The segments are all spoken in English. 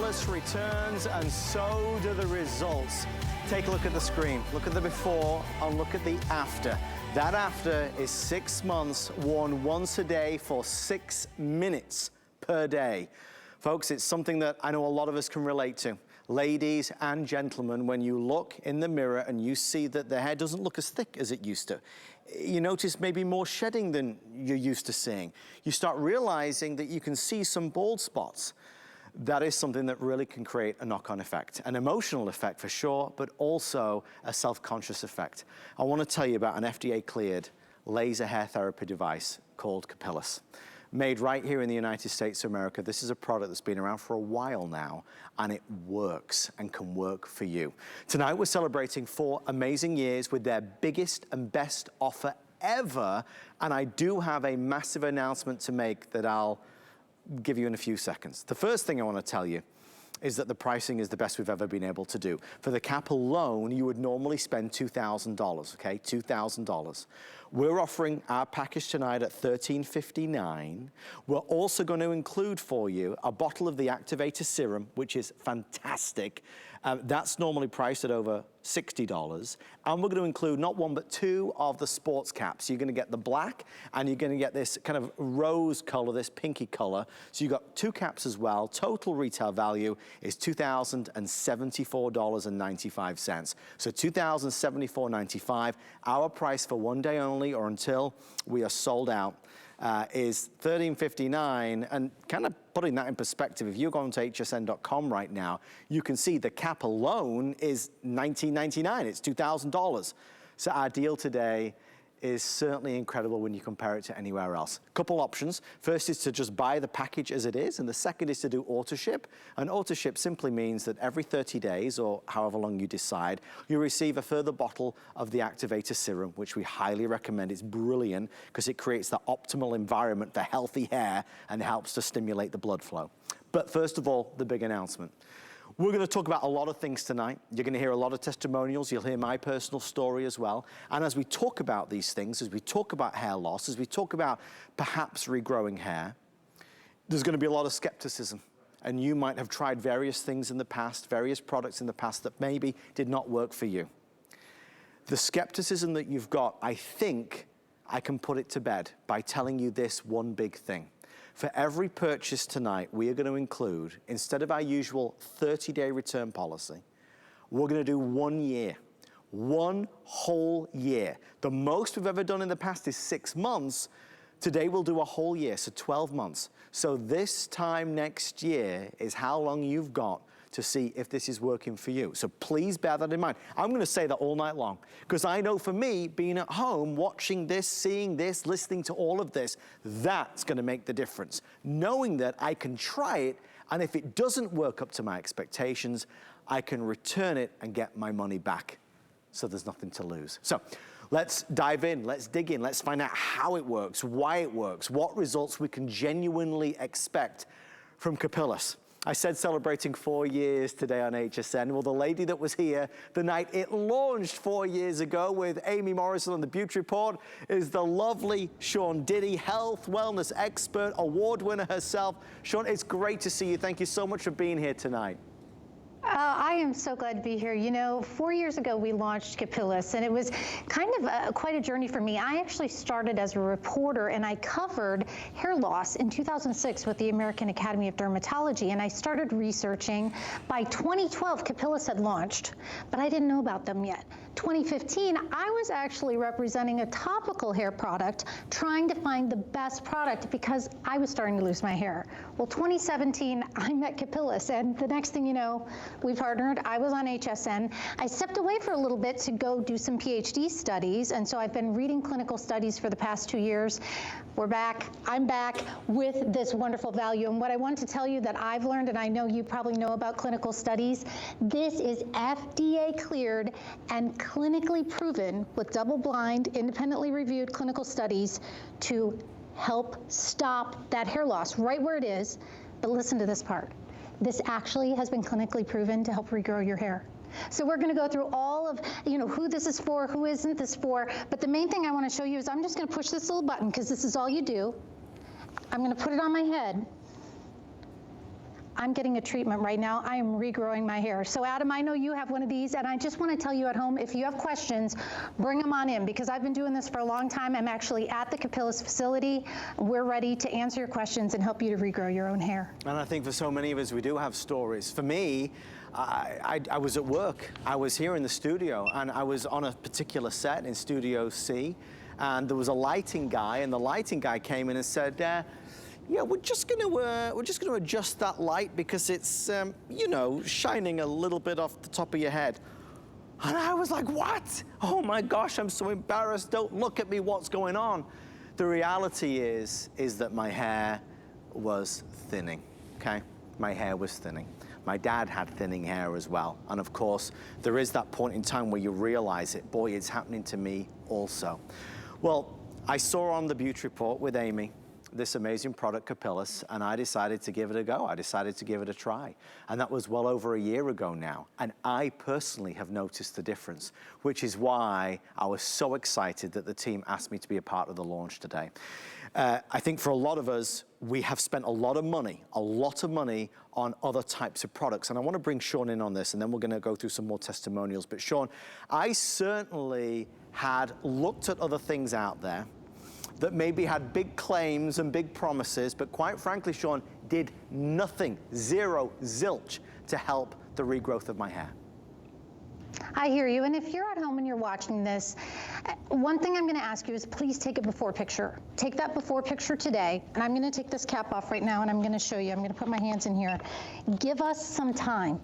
Capillus returns, and so do the results. Take a look at the screen. Look at the before and look at the after. That after is 6 months, worn once a day for 6 minutes per day. Folks, it's something that I know a lot of us can relate to. Ladies and gentlemen, when you look in the mirror and you see that the hair doesn't look as thick as it used to, you notice maybe more shedding than you're used to seeing. You start realizing that you can see some bald spots. That is something that really can create a knock-on effect, an emotional effect for sure, but also a self-conscious effect. I want to tell you about an FDA-cleared laser hair therapy device called Capillus. Made right here in the United States of America. This is a product that's been around for a while now, and it works and can work for you. Tonight we're celebrating 4 amazing years with their biggest and best offer ever, and I do have a massive announcement to make that I'll give you in a few seconds. The first thing I want to tell you is that the pricing is the best we've ever been able to do. For the cap alone, you would normally spend $2,000, okay? $2,000. We're offering our package tonight at $1,359. We're also going to include for you a bottle of the Activator Serum, which is fantastic. That's normally priced at over $60. And we're going to include not 1, but 2 of the sports caps. You're going to get the black, and you're going to get this kind of rose color, this pinky color. So you've got 2 caps as well. Total retail value is $2,074.95. So $2,074.95. Our price for one day only, or until we are sold out, is $1,359. And kind of putting that in perspective, if you're going to hsn.com right now, you can see the cap alone is $1,999. It's $2,000. So our deal today is certainly incredible when you compare it to anywhere else. Couple options. First is to just buy the package as it is, and the second is to do auto ship. And auto ship simply means that every 30 days, or however long you decide, you receive a further bottle of the Activator Serum, which we highly recommend. It's brilliant because it creates the optimal environment for healthy hair and helps to stimulate the blood flow. But first of all, the big announcement. We're going to talk about a lot of things tonight. You're going to hear a lot of testimonials. You'll hear my personal story as well. And as we talk about these things, as we talk about hair loss, as we talk about perhaps regrowing hair, there's going to be a lot of skepticism. And you might have tried various things in the past, various products in the past that maybe did not work for you. The skepticism that you've got, I think I can put it to bed by telling you this one big thing. For every purchase tonight, we are going to include, instead of our usual 30-day return policy, we're going to do 1 year. 1 whole year. The most we've ever done in the past is 6 months. Today we'll do a whole year, so 12 months. So this time next year is how long you've got to see if this is working for you. So please bear that in mind. I'm going to say that all night long, because I know for me, being at home, watching this, seeing this, listening to all of this, that's going to make the difference. Knowing that I can try it, and if it doesn't work up to my expectations, I can return it and get my money back. So there's nothing to lose. So let's dive in, let's dig in, let's find out how it works, why it works, what results we can genuinely expect from Capillus. I said celebrating 4 years today on HSN. Well, the lady that was here the night it launched 4 years ago with Amy Morrison on the Beauty Report is the lovely Sean Diddy, health, wellness expert, award winner herself. Sean, it's great to see you. Thank you so much for being here tonight. I am so glad to be here. You know, 4 years ago we launched Capillus, and it was kind of quite a journey for me. I actually started as a reporter, and I covered hair loss in 2006 with the American Academy of Dermatology, and I started researching. By 2012, Capillus had launched, but I didn't know about them yet. 2015, I was actually representing a topical hair product, trying to find the best product because I was starting to lose my hair. Well, 2017, I met Capillus, and the next thing you know, we partnered. I was on HSN. I stepped away for a little bit to go do some PhD studies, and so I've been reading clinical studies for the past 2 years. We're back. I'm back with this wonderful value. And what I want to tell you that I've learned, and I know you probably know about clinical studies, this is FDA cleared and clinically proven with double-blind, independently reviewed clinical studies to help stop that hair loss right where it is. But listen to this part. This actually has been clinically proven to help regrow your hair. So we're going to go through all of, who this is for, who isn't this for. But the main thing I want to show you is I'm just going to push this little button because this is all you do. I'm going to put it on my head. I'm getting a treatment right now. I am regrowing my hair. So Adam, I know you have one of these, and I just want to tell you at home, if you have questions, bring them on in, because I've been doing this for a long time. I'm actually at the Capillus facility. We're ready to answer your questions and help you to regrow your own hair. And I think for so many of us, we do have stories. For me, I was at work. I was here in the studio, and I was on a particular set in Studio C, and there was a lighting guy, and the lighting guy came in and said, yeah, we're just going to adjust that light because it's, you know, shining a little bit off the top of your head. And I was like, what? Oh my gosh, I'm so embarrassed. Don't look at me, what's going on? The reality is that my hair was thinning, okay? My hair was thinning. My dad had thinning hair as well. And of course, there is that point in time where you realize it. Boy, it's happening to me also. Well, I saw on the Beauty Report with Amy this amazing product, Capillus, and I decided to give it a go. I decided to give it a try. And that was well over a year ago now. And I personally have noticed the difference, which is why I was so excited that the team asked me to be a part of the launch today. I think for a lot of us, we have spent a lot of money on other types of products. And I want to bring Sean in on this, and then we're going to go through some more testimonials. But Sean, I certainly had looked at other things out there that maybe had big claims and big promises, but quite frankly, Sean, did nothing, zero, zilch, to help the regrowth of my hair. I hear you, and if you're at home and you're watching this, one thing I'm going to ask you is please take a before picture. Take that before picture today, and I'm going to take this cap off right now, and I'm going to show you. I'm going to put my hands in here. Give us some time.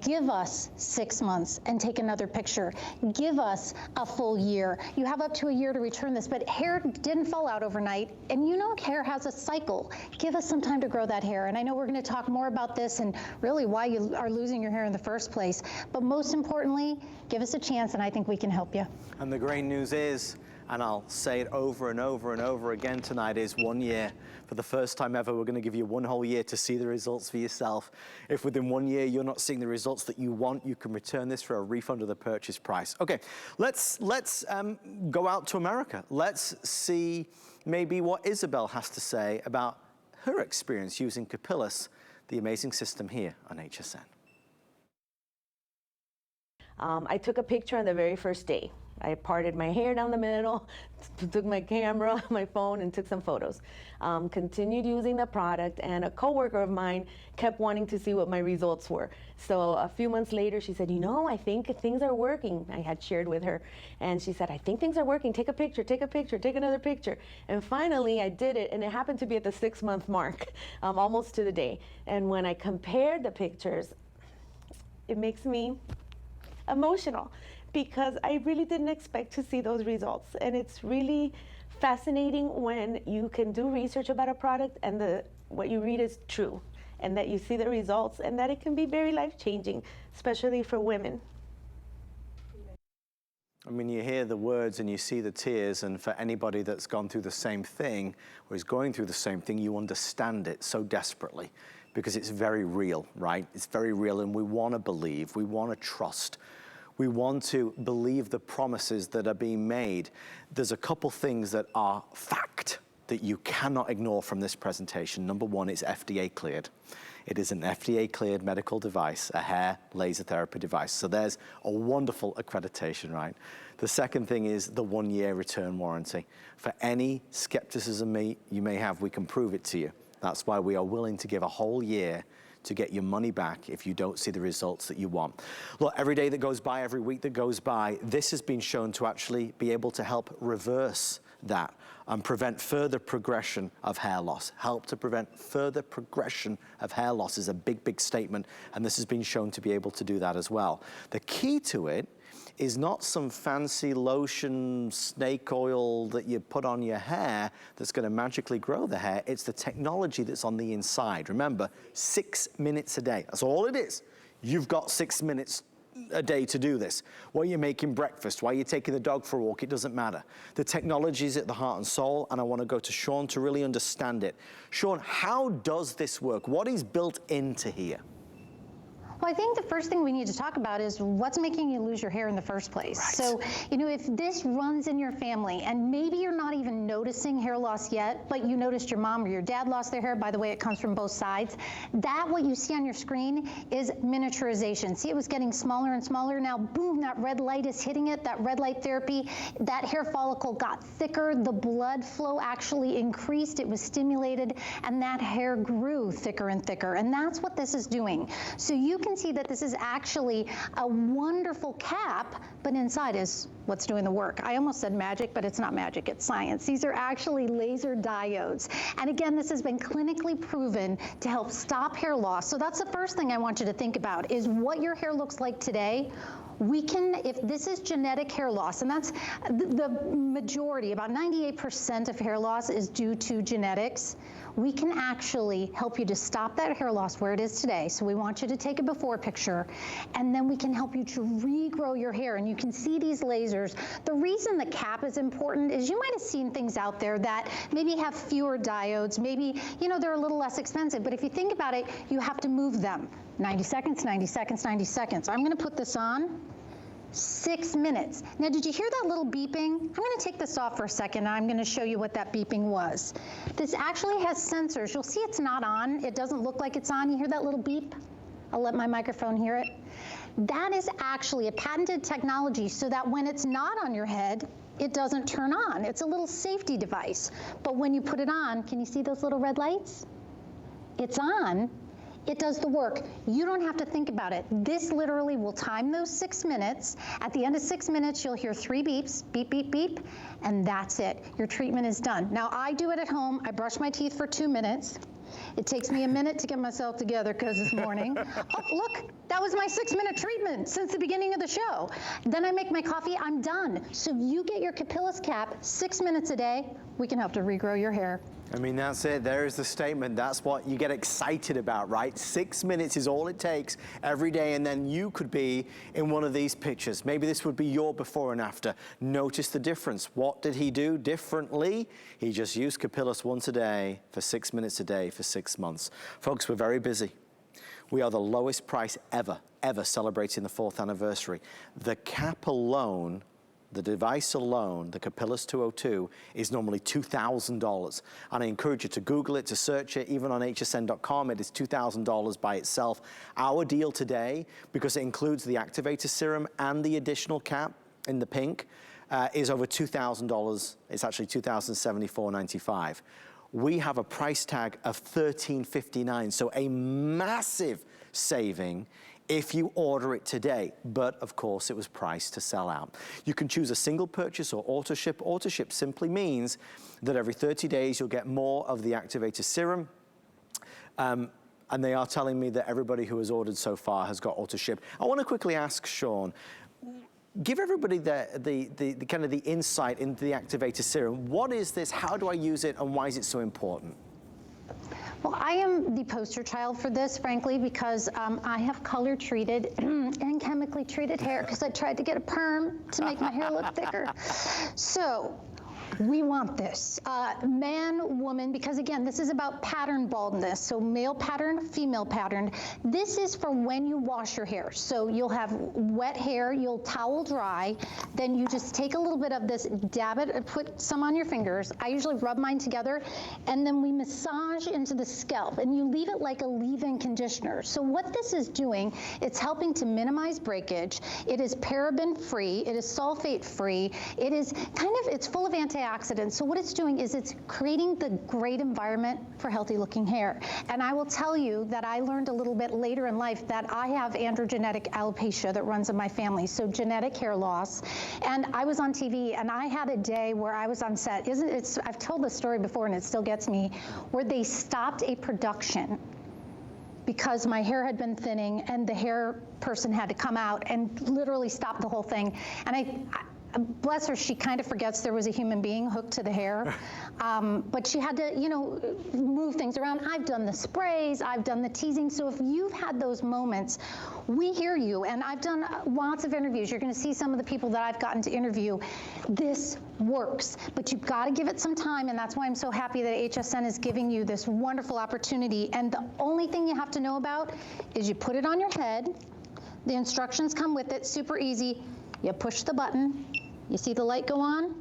Give us 6 months and take another picture. Give us a full year. You have up to a year to return this, but hair didn't fall out overnight, and you know hair has a cycle. Give us some time to grow that hair, and I know we're going to talk more about this and really why you are losing your hair in the first place, but most importantly, give us a chance, and I think we can help you. And the great news is, and I'll say it over and over and over again tonight, is 1 year. For the first time ever, we're going to give you 1 whole year to see the results for yourself. If within 1 year you're not seeing the results that you want, you can return this for a refund of the purchase price. Okay, let's go out to America. Let's see maybe what Isabel has to say about her experience using Capillus, the amazing system here on HSN. I took a picture on the very first day. I parted my hair down the middle, took my camera, my phone, and took some photos. Continued using the product, and a coworker of mine kept wanting to see what my results were. So a few months later, she said, you know, I think things are working. I had shared with her, and she said, I think things are working. Take a picture, take a picture, take another picture. And finally, I did it, and it happened to be at the 6-month mark, almost to the day. And when I compared the pictures, it makes me emotional, because I really didn't expect to see those results. And it's really fascinating when you can do research about a product and what you read is true, and that you see the results, and that it can be very life-changing, especially for women. I mean, you hear the words and you see the tears, and for anybody that's gone through the same thing or is going through the same thing, you understand it so desperately, because it's very real, right? It's very real, and we want to believe, we want to trust. We want to believe the promises that are being made. There's a couple things that are fact that you cannot ignore from this presentation. Number one, it's FDA cleared. It is an FDA cleared medical device, a hair laser therapy device. So there's a wonderful accreditation, right? The second thing is the 1 year return warranty. For any skepticism you may have, we can prove it to you. That's why we are willing to give a whole year to get your money back if you don't see the results that you want. Look, every day that goes by, every week that goes by, this has been shown to actually be able to help reverse that and prevent further progression of hair loss. Help to prevent further progression of hair loss is a big, big statement, and this has been shown to be able to do that as well. The key to it is not some fancy lotion, snake oil that you put on your hair that's going to magically grow the hair. It's the technology that's on the inside. Remember, 6 minutes a day. That's all it is. You've got 6 minutes a day to do this. While you're making breakfast, while you're taking the dog for a walk, it doesn't matter. The technology is at the heart and soul, and I want to go to Sean to really understand it. Sean, how does this work? What is built into here? Well, I think the first thing we need to talk about is what's making you lose your hair in the first place. Right. So, you know, if this runs in your family and maybe you're not even noticing hair loss yet, but you noticed your mom or your dad lost their hair, by the way, it comes from both sides, that what you see on your screen is miniaturization. See, it was getting smaller and smaller. Now, boom, that red light is hitting it, that red light therapy, that hair follicle got thicker, the blood flow actually increased, it was stimulated, and that hair grew thicker and thicker. And that's what this is doing. So you can see that this is actually a wonderful cap, but inside is what's doing the work. I almost said magic, but it's not magic, it's science. These are actually laser diodes. And again, this has been clinically proven to help stop hair loss. So that's the first thing I want you to think about, is what your hair looks like today. We can, if this is genetic hair loss, and that's the majority, about 98% of hair loss is due to genetics, we can actually help you to stop that hair loss where it is today. So we want you to take a before picture, and then we can help you to regrow your hair. And you can see these lasers. The reason the cap is important is you might have seen things out there that maybe have fewer diodes, maybe, you know, they're a little less expensive, but if you think about it, you have to move them. 90 seconds, 90 seconds, 90 seconds. I'm gonna put this on. 6 minutes. Now, did you hear that little beeping? I'm going to take this off for a second, and I'm going to show you what that beeping was. This actually has sensors. You'll see it's not on. It doesn't look like it's on. You hear that little beep? I'll let my microphone hear it. That is actually a patented technology so that when it's not on your head, it doesn't turn on. It's a little safety device. But when you put it on, can you see those little red lights? It's on. It does the work. You don't have to think about it. This literally will time those 6 minutes. At the end of 6 minutes, you'll hear 3 beeps, beep, beep, beep, and that's it. Your treatment is done. Now, I do it at home. I brush my teeth for 2 minutes. It takes me a minute to get myself together because this morning. Oh, look, that was my 6-minute treatment since the beginning of the show. Then I make my coffee, I'm done. So you get your Capillus cap 6 minutes a day, we can help to regrow your hair. I mean, that's it. There is the statement. That's what you get excited about, right? 6 minutes is all it takes every day, and then you could be in one of these pictures. Maybe this would be your before and after. Notice the difference. What did he do differently? He just used Capillus once a day for 6 minutes a day for 6 months. Folks, we're very busy. We are the lowest price ever celebrating the 4th anniversary. The cap alone, the device alone, the Capillus 202, is normally $2,000. And I encourage you to Google it, to search it, even on hsn.com, it is $2,000 by itself. Our deal today, because it includes the activator serum and the additional cap in the pink, is over $2,000. It's actually $2,074.95. We have a price tag of $1,359, so a massive saving if you order it today, but of course it was priced to sell out. You can choose a single purchase or auto ship. Auto ship simply means that every 30 days you'll get more of the activator serum. And they are telling me that everybody who has ordered so far has got auto ship. I want to quickly ask Sean, give everybody the kind of the insight into the activator serum. What is this? How do I use it? And why is it so important? Well, I am the poster child for this, frankly, because I have color treated and chemically treated hair because I tried to get a perm to make my hair look thicker. So we want this. Man, woman, because again, this is about pattern baldness. So male pattern, female pattern. This is for when you wash your hair. So you'll have wet hair, you'll towel dry, then you just take a little bit of this, dab it, put some on your fingers. I usually rub mine together, and then we massage into the scalp, and you leave it like a leave-in conditioner. So what this is doing, it's helping to minimize breakage. It is paraben-free, it is sulfate-free, it is kind of, it's full of antioxidants. So what it's doing is it's creating the great environment for healthy looking hair. And I will tell you that I learned a little bit later in life that I have androgenetic alopecia that runs in my family, so genetic hair loss. And I was on TV and I had a day where I was on set. I've told this story before and it still gets me, where they stopped a production because my hair had been thinning and the hair person had to come out and literally stop the whole thing. And bless her, she kind of forgets there was a human being hooked to the hair. But she had to, you know, move things around. I've done the sprays, I've done the teasing. So if you've had those moments, we hear you. And I've done lots of interviews. You're going to see some of the people that I've gotten to interview. This works, but you've got to give it some time. And that's why I'm so happy that HSN is giving you this wonderful opportunity. And the only thing you have to know about is you put it on your head. The instructions come with it, super easy. You push the button, you see the light go on,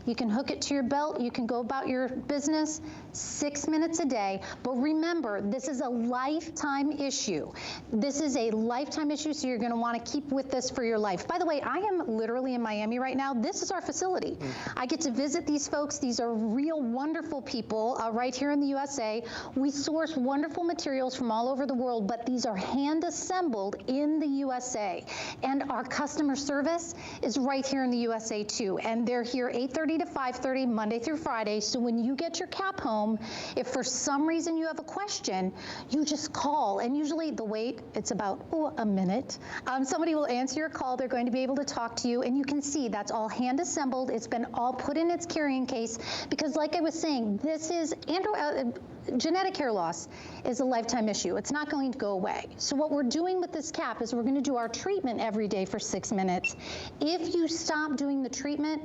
you can hook it to your belt, you can go about your business, 6 minutes a day. But remember, this is a lifetime issue. This is a lifetime issue, so you're gonna wanna keep with this for your life. By the way, I am literally in Miami right now. This is our facility. I get to visit these folks. These are real wonderful people right here in the USA. We source wonderful materials from all over the world, but these are hand assembled in the USA. And our customer service is right here in the USA too. And they're here 8:30 to 5:30, Monday through Friday. So when you get your cap home, if for some reason you have a question, you just call. And usually the wait, it's about a minute. Somebody will answer your call. They're going to be able to talk to you. And you can see that's all hand assembled. It's been all put in its carrying case. Because like I was saying, this is genetic hair loss is a lifetime issue. It's not going to go away. So what we're doing with this cap is we're going to do our treatment every day for 6 minutes. If you stop doing the treatment,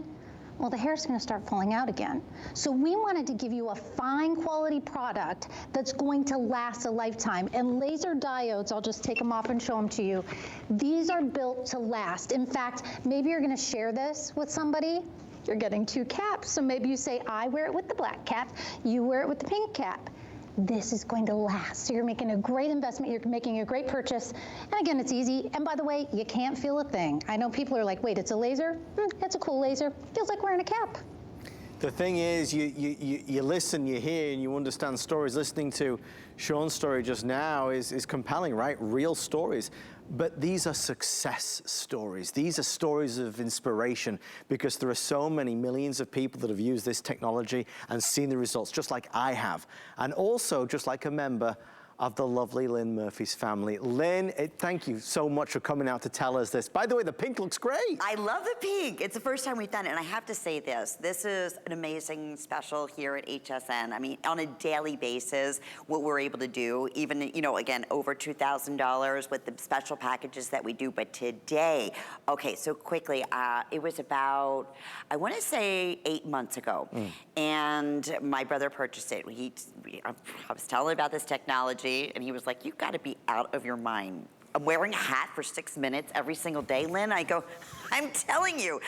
well, the hair's going to start falling out again. So we wanted to give you a fine quality product that's going to last a lifetime. And laser diodes, I'll just take them off and show them to you. These are built to last. In fact, maybe you're going to share this with somebody. You're getting 2 caps. So maybe you say, I wear it with the black cap, you wear it with the pink cap. This is going to last. So you're making a great investment, you're making a great purchase. And again, it's easy. And by the way, you can't feel a thing. I know people are like, wait, it's a laser? It's a cool laser. Feels like wearing a cap. The thing is, you listen, you hear, and you understand stories. Listening to Sean's story just now is compelling, right? Real stories. But these are success stories. These are stories of inspiration, because there are so many millions of people that have used this technology and seen the results, just like I have. And also, just like a member of the lovely Lynn Murphy's family. Lynn, thank you so much for coming out to tell us this. By the way, the pink looks great. I love the pink. It's the first time we've done it, and I have to say this is an amazing special here at HSN. I mean, on a daily basis, what we're able to do, even, you know, again, over $2,000 with the special packages that we do, but today, okay, so quickly, it was about, I want to say 8 months ago, and my brother purchased it. I was telling him about this technology, and he was like, you've got to be out of your mind. I'm wearing a hat for 6 minutes every single day, Lynn. I go, I'm telling you,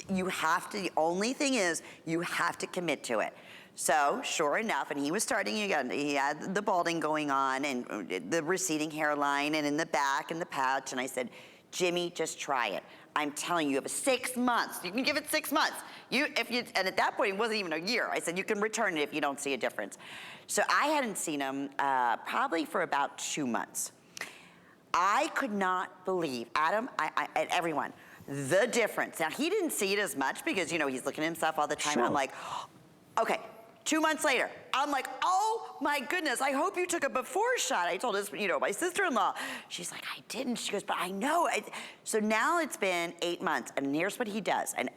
you have to, the only thing is, you have to commit to it. So, sure enough, and he was starting again, he had the balding going on, and the receding hairline, and in the back, and the patch, and I said, Jimmy, just try it. I'm telling you, you have 6 months. You can give it 6 months. And at that point, it wasn't even a year. I said, you can return it if you don't see a difference. So I hadn't seen him probably for about 2 months. I could not believe, Adam, and everyone, the difference. Now, he didn't see it as much because, you know, he's looking at himself all the time. Sure. I'm like, okay, 2 months later, I'm like, oh my goodness, I hope you took a before shot. I told his, you know, my sister-in-law. She's like, I didn't. She goes, but I know. So now it's been 8 months, and here's what he does. And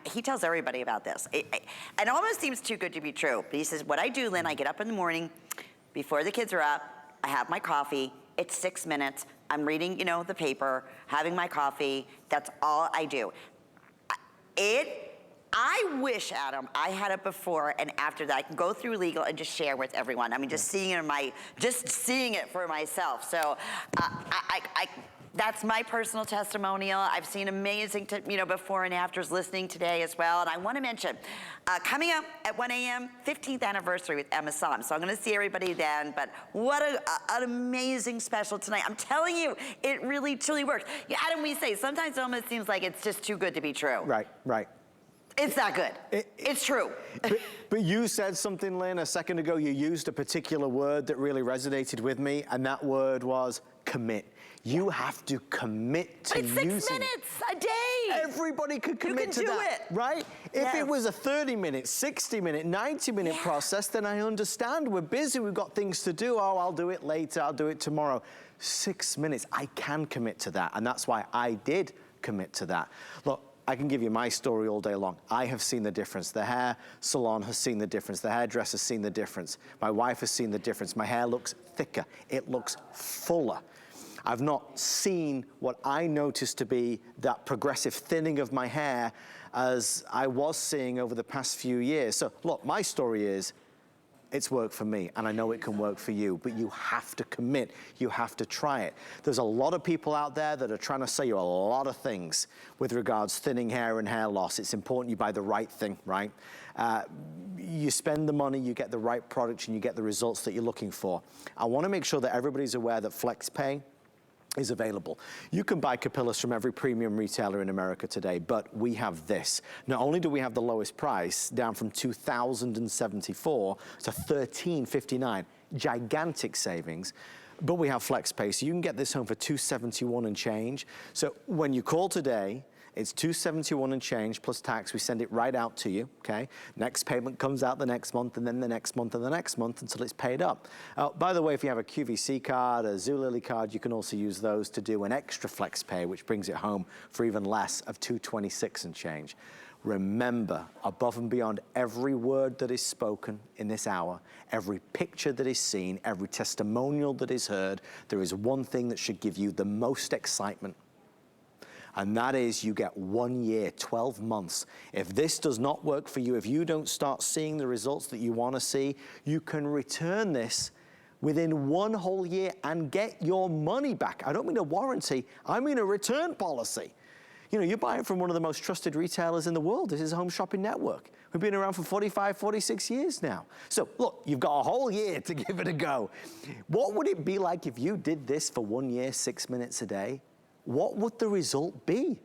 he tells everybody about this. It almost seems too good to be true. But he says, what I do, Lynn, I get up in the morning, before the kids are up, I have my coffee. It's 6 minutes. I'm reading, you know, the paper, having my coffee. That's all I do. I wish, Adam, I had it before and after that. I can go through legal and just share with everyone. I mean, just seeing it for myself. So that's my personal testimonial. I've seen amazing, before and afters listening today as well. And I want to mention, coming up at 1 a.m., 15th anniversary with Emma Som. So I'm going to see everybody then. But what an amazing special tonight. I'm telling you, it really, truly works. Yeah, Adam, we say sometimes it almost seems like it's just too good to be true. Right, right. It's that good. It's true. But you said something, Lynn, a second ago. You used a particular word that really resonated with me, and that word was commit. You have to commit to using it. 6 minutes a day. Everybody could commit to that. You can do it. Right? If it was a 30-minute, 60-minute, 90-minute process, then I understand. We're busy. We've got things to do. Oh, I'll do it later. I'll do it tomorrow. 6 minutes. I can commit to that, and that's why I did commit to that. Look, I can give you my story all day long. I have seen the difference. The hair salon has seen the difference. The hairdresser's seen the difference. My wife has seen the difference. My hair looks thicker. It looks fuller. I've not seen what I noticed to be that progressive thinning of my hair as I was seeing over the past few years. So look, my story is, it's worked for me, and I know it can work for you, but you have to commit. You have to try it. There's a lot of people out there that are trying to sell you a lot of things with regards thinning hair and hair loss. It's important you buy the right thing, right? You spend the money, you get the right product, and you get the results that you're looking for. I want to make sure that everybody's aware that FlexPay is available. You can buy Capillus from every premium retailer in America today, but we have this. Not only do we have the lowest price, down from $2,074 to $1,359, gigantic savings, but we have FlexPay, so you can get this home for $271 and change. So when you call today, it's $271 and change plus tax. We send it right out to you, okay? Next payment comes out the next month, and then the next month and the next month until it's paid up. By the way, if you have a QVC card, a Zulily card, you can also use those to do an extra flex pay, which brings it home for even less of $226 and change. Remember, above and beyond every word that is spoken in this hour, every picture that is seen, every testimonial that is heard, there is one thing that should give you the most excitement. And that is, you get 1 year, 12 months. If this does not work for you, if you don't start seeing the results that you want to see, you can return this within 1 whole year and get your money back. I don't mean a warranty, I mean a return policy. You know, you're buying from one of the most trusted retailers in the world. This is Home Shopping Network. We've been around for 45, 46 years now. So look, you've got a whole year to give it a go. What would it be like if you did this for 1 year, 6 minutes a day? What would the result be?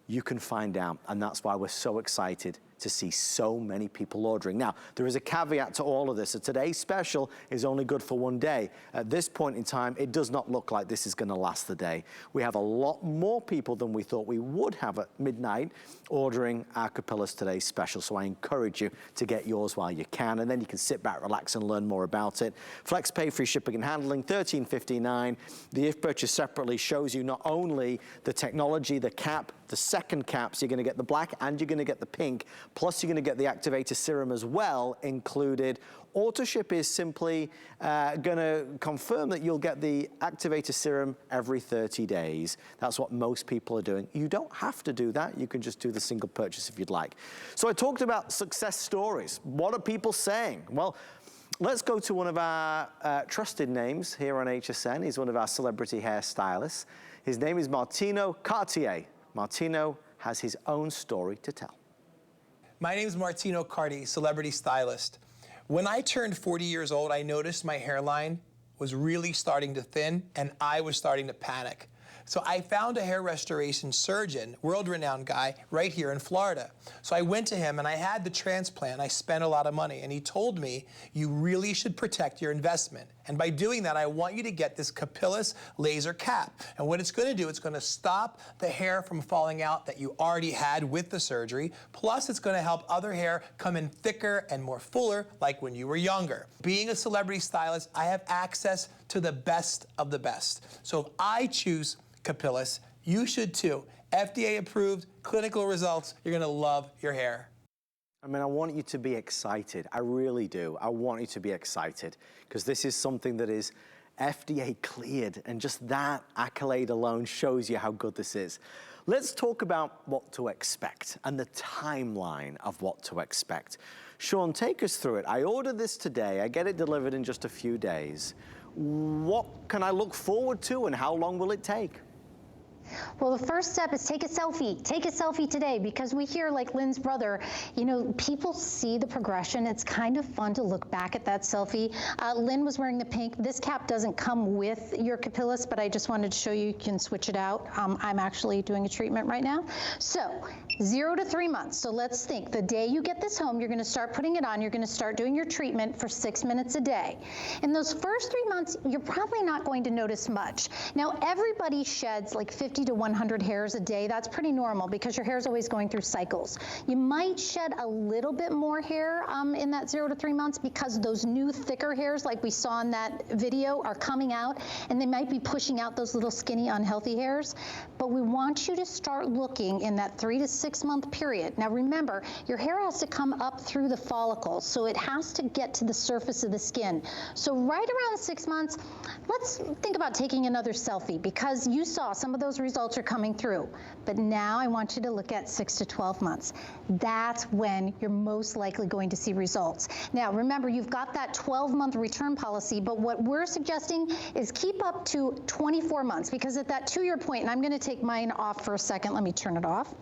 You can find out, and that's why we're so excited to see so many people ordering. Now, there is a caveat to all of this. So today's special is only good for 1 day. At this point in time, it does not look like this is going to last the day. We have a lot more people than we thought we would have at midnight ordering our Capillus Today's special. So I encourage you to get yours while you can, and then you can sit back, relax, and learn more about it. FlexPay, free shipping and handling, $13.59. The if purchased separately shows you not only the technology, the cap, the second cap, so you're going to get the black and you're going to get the pink, plus you're going to get the activator serum as well included. AutoShip is simply going to confirm that you'll get the activator serum every 30 days. That's what most people are doing. You don't have to do that. You can just do the single purchase if you'd like. So I talked about success stories. What are people saying? Well, let's go to one of our trusted names here on HSN. He's one of our celebrity hairstylists. His name is Martino Cartier. Martino has his own story to tell. My name is Martino Cartier, celebrity stylist. When I turned 40 years old, I noticed my hairline was really starting to thin, and I was starting to panic. So I found a hair restoration surgeon, world-renowned guy, right here in Florida. So I went to him and I had the transplant. I spent a lot of money, and he told me, you really should protect your investment. And by doing that, I want you to get this Capillus laser cap. And what it's going to do, it's going to stop the hair from falling out that you already had with the surgery. Plus, it's going to help other hair come in thicker and more fuller, like when you were younger. Being a celebrity stylist, I have access to the best of the best. So if I choose Capillus, you should too. FDA approved, clinical results, you're gonna love your hair. I mean, I want you to be excited. I really do. I want you to be excited because this is something that is FDA cleared, and just that accolade alone shows you how good this is. Let's talk about what to expect and the timeline of what to expect. Sean, take us through it. I ordered this today. I get it delivered in just a few days. What can I look forward to, and how long will it take? Well, the first step is take a selfie. Take a selfie today, because we hear, like Lynn's brother, you know, people see the progression. It's kind of fun to look back at that selfie. Lynn was wearing the pink. This cap doesn't come with your Capillus, but I just wanted to show you can switch it out. I'm actually doing a treatment right now. So 0 to 3 months. So let's think. The day you get this home, you're going to start putting it on. You're going to start doing your treatment for 6 minutes a day. In those first 3 months, you're probably not going to notice much. Now, everybody sheds like 50 50 to 100 hairs a day. That's pretty normal because your hair is always going through cycles. You might shed a little bit more hair in that 0 to 3 months because those new thicker hairs like we saw in that video are coming out, and they might be pushing out those little skinny unhealthy hairs. But we want you to start looking in that 3 to 6 month period. Now remember, your hair has to come up through the follicles, so it has to get to the surface of the skin. So right around 6 months, let's think about taking another selfie, because you saw some of those results are coming through. But now I want you to look at 6 to 12 months. That's when you're most likely going to see results. Now remember, you've got that 12-month return policy, but what we're suggesting is keep up to 24 months, because at that 2-year point, and I'm going to take mine off for a second, let me turn it off.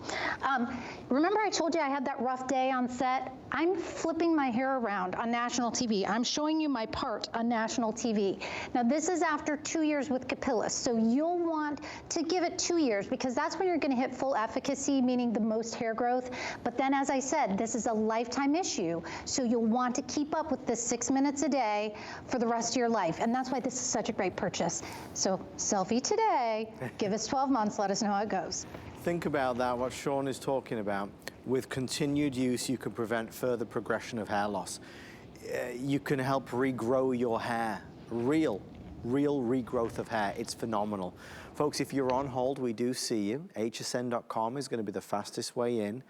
Remember I told you I had that rough day on set? I'm flipping my hair around on national TV. I'm showing you my part on national TV. Now this is after 2 years with Capillus, so you'll want to give it 2 years, because that's when you're going to hit full efficacy, meaning the most hair growth. But then, as I said, this is a lifetime issue, so you'll want to keep up with this 6 minutes a day for the rest of your life, and that's why this is such a great purchase. So selfie today, give us 12 months, let us know how it goes. Think about that, what Sean is talking about. With continued use, you can prevent further progression of hair loss. You can help regrow your hair, real regrowth of hair. It's phenomenal. Folks, if you're on hold, we do see you. hsn.com is going to be the fastest way in.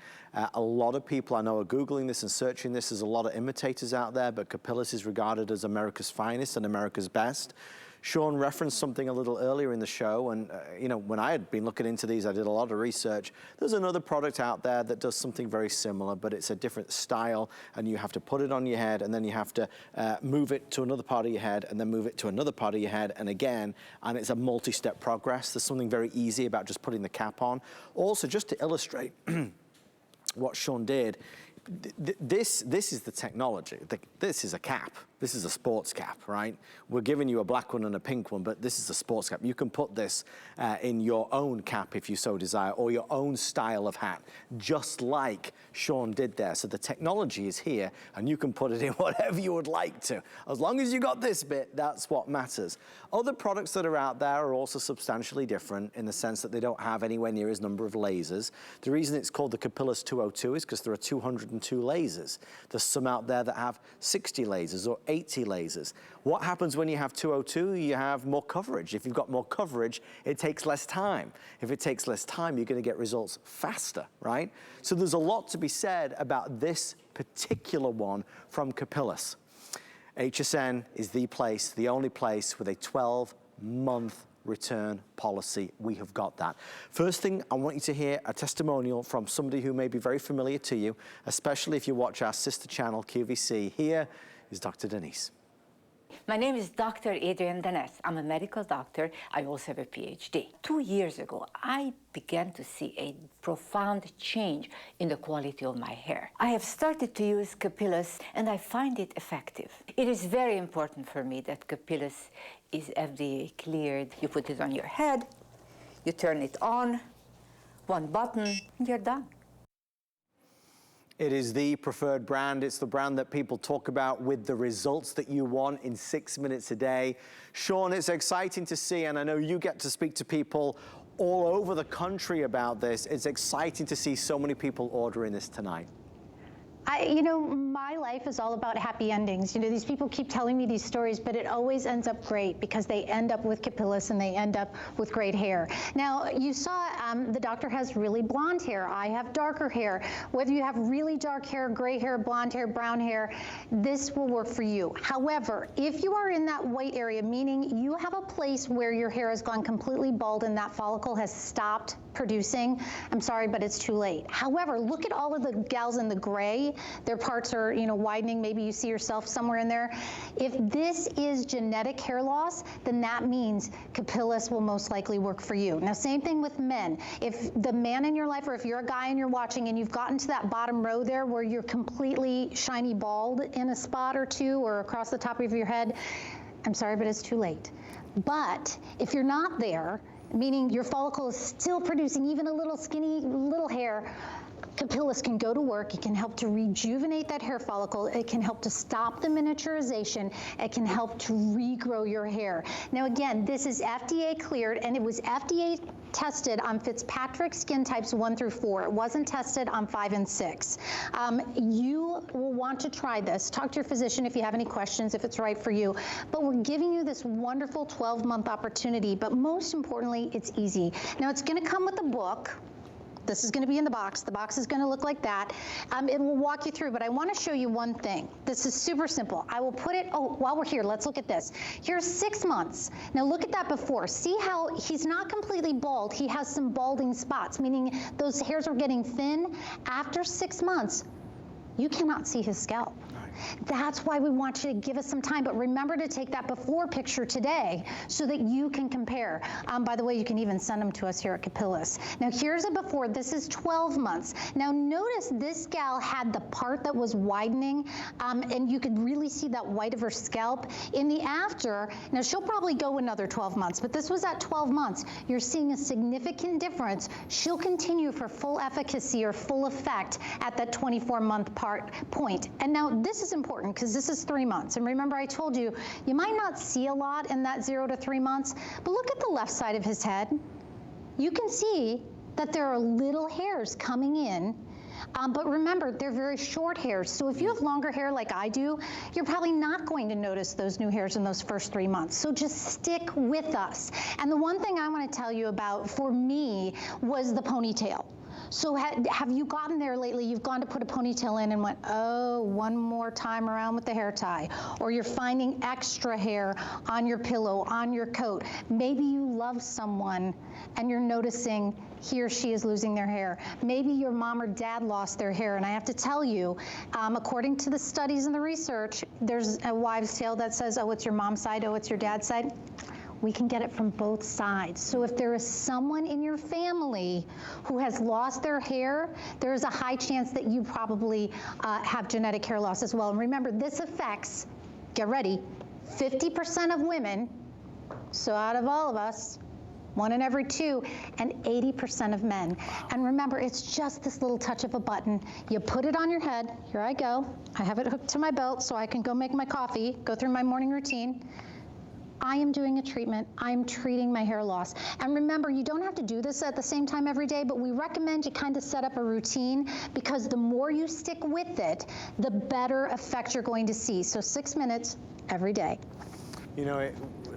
A lot of people I know are Googling this and searching this. There's a lot of imitators out there, but Capillus is regarded as America's finest and America's best. Sean referenced something a little earlier in the show, and you know, when I had been looking into these, I did a lot of research. There's another product out there that does something very similar, but it's a different style, and you have to put it on your head, and then you have to move it to another part of your head, and then move it to another part of your head, and again, and it's a multi-step progress. There's something very easy about just putting the cap on. Also, just to illustrate what Sean did, this is the technology. This is a cap. This is a sports cap, right? We're giving you a black one and a pink one, but this is a sports cap. You can put this in your own cap if you so desire, or your own style of hat, just like Sean did there. So the technology is here, and you can put it in whatever you would like to. As long as you got this bit, that's what matters. Other products that are out there are also substantially different in the sense that they don't have anywhere near as number of lasers. The reason it's called the Capillus 202 is because there are 202 lasers. There's some out there that have 60 lasers or 80 lasers. What happens when you have 202? You have more coverage. If you've got more coverage, it takes less time. If it takes less time, you're going to get results faster, right? So there's a lot to be said about this particular one from Capillus. HSN is the place, the only place with a 12-month return policy. We have got that. First thing, I want you to hear a testimonial from somebody who may be very familiar to you, especially if you watch our sister channel, QVC. Here is Dr. Denise. My name is Dr. Adrienne Denise. I'm a medical doctor. I also have a PhD. 2 years ago, I began to see a profound change in the quality of my hair. I have started to use Capillus, and I find it effective. It is very important for me that Capillus is FDA cleared. You put it on your head, you turn it on, one button, and you're done. It is the preferred brand. It's the brand that people talk about with the results that you want in 6 minutes a day. Sean, it's exciting to see, and I know you get to speak to people all over the country about this. It's exciting to see so many people ordering this tonight. You know, my life is all about happy endings. You know, these people keep telling me these stories, but it always ends up great because they end up with Capillus and they end up with great hair. Now, you saw the doctor has really blonde hair. I have darker hair. Whether you have really dark hair, gray hair, blonde hair, brown hair, this will work for you. However, if you are in that white area, meaning you have a place where your hair has gone completely bald and that follicle has stopped producing, I'm sorry, but it's too late. However, look at all of the gals in the gray. Their parts are, you know, widening. Maybe you see yourself somewhere in there. If this is genetic hair loss, then that means Capillus will most likely work for you. Now, same thing with men. If the man in your life, or if you're a guy and you're watching and you've gotten to that bottom row there where you're completely shiny bald in a spot or two or across the top of your head, I'm sorry, but it's too late. But if you're not there, meaning your follicle is still producing even a little skinny little hair, Capillus can go to work. It can help to rejuvenate that hair follicle. It can help to stop the miniaturization. It can help to regrow your hair. Now again, this is FDA cleared, and it was FDA tested on Fitzpatrick skin types 1 through 4. It wasn't tested on 5 and 6. You will want to try this. Talk to your physician if you have any questions, if it's right for you. But we're giving you this wonderful 12-month opportunity, but most importantly, it's easy. Now, it's going to come with a book. This is going to be in the box. The box is going to look like that. It will walk you through, but I want to show you one thing. This is super simple. I will put it, while we're here, let's look at this. Here's 6 months. Now look at that before. See how he's not completely bald. He has some balding spots, meaning those hairs are getting thin. After 6 months, you cannot see his scalp. That's why we want you to give us some time, but remember to take that before picture today so that you can compare. By the way, you can even send them to us here at Capillus. Now here's a before, this is 12 months. Now notice this gal had the part that was widening, and you could really see that white of her scalp. In the after, now she'll probably go another 12 months, but this was at 12 months. You're seeing a significant difference. She'll continue for full efficacy or full effect at that 24-month point. And now this is important because this is 3 months. And remember, I told you, you might not see a lot in that 0 to 3 months, but look at the left side of his head. You can see that there are little hairs coming in. But remember, they're very short hairs. So if you have longer hair like I do, you're probably not going to notice those new hairs in those first 3 months. So just stick with us. And the one thing I want to tell you about for me was the ponytail. So have you gotten there lately? You've gone to put a ponytail in and went, oh, one more time around with the hair tie. Or you're finding extra hair on your pillow, on your coat. Maybe you love someone and you're noticing he or she is losing their hair. Maybe your mom or dad lost their hair. And I have to tell you, according to the studies and the research, there's a wives' tale that says, oh, it's your mom's side, oh, it's your dad's side. We can get it from both sides. So if there is someone in your family who has lost their hair, there is a high chance that you probably have genetic hair loss as well. And remember, this affects, get ready, 50% of women, so out of all of us, 1 in every 2, and 80% of men. And remember, it's just this little touch of a button. You put it on your head. Here I go. I have it hooked to my belt so I can go make my coffee, go through my morning routine. I am doing a treatment. I'm treating my hair loss. And remember, you don't have to do this at the same time every day, but we recommend you kind of set up a routine because the more you stick with it, the better effect you're going to see. So 6 minutes every day. You know,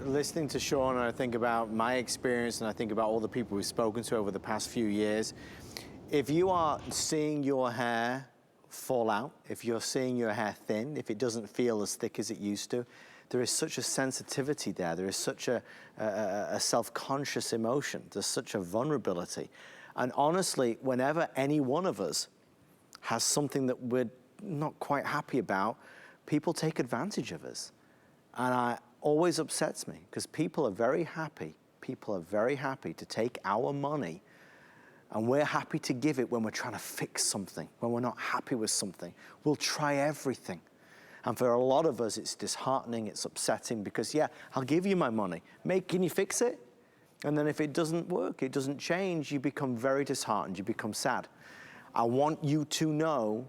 listening to Sean, I think about my experience and I think about all the people we've spoken to over the past few years. If you are seeing your hair fall out, if you're seeing your hair thin, if it doesn't feel as thick as it used to, there is such a sensitivity there. There is such a self-conscious emotion. There's such a vulnerability. And honestly, whenever any one of us has something that we're not quite happy about, people take advantage of us. And it always upsets me because people are very happy. People are very happy to take our money, and we're happy to give it when we're trying to fix something, when we're not happy with something. We'll try everything. And for a lot of us, it's disheartening, it's upsetting because, yeah, I'll give you my money. Can you fix it? And then if it doesn't work, it doesn't change, you become very disheartened, you become sad. I want you to know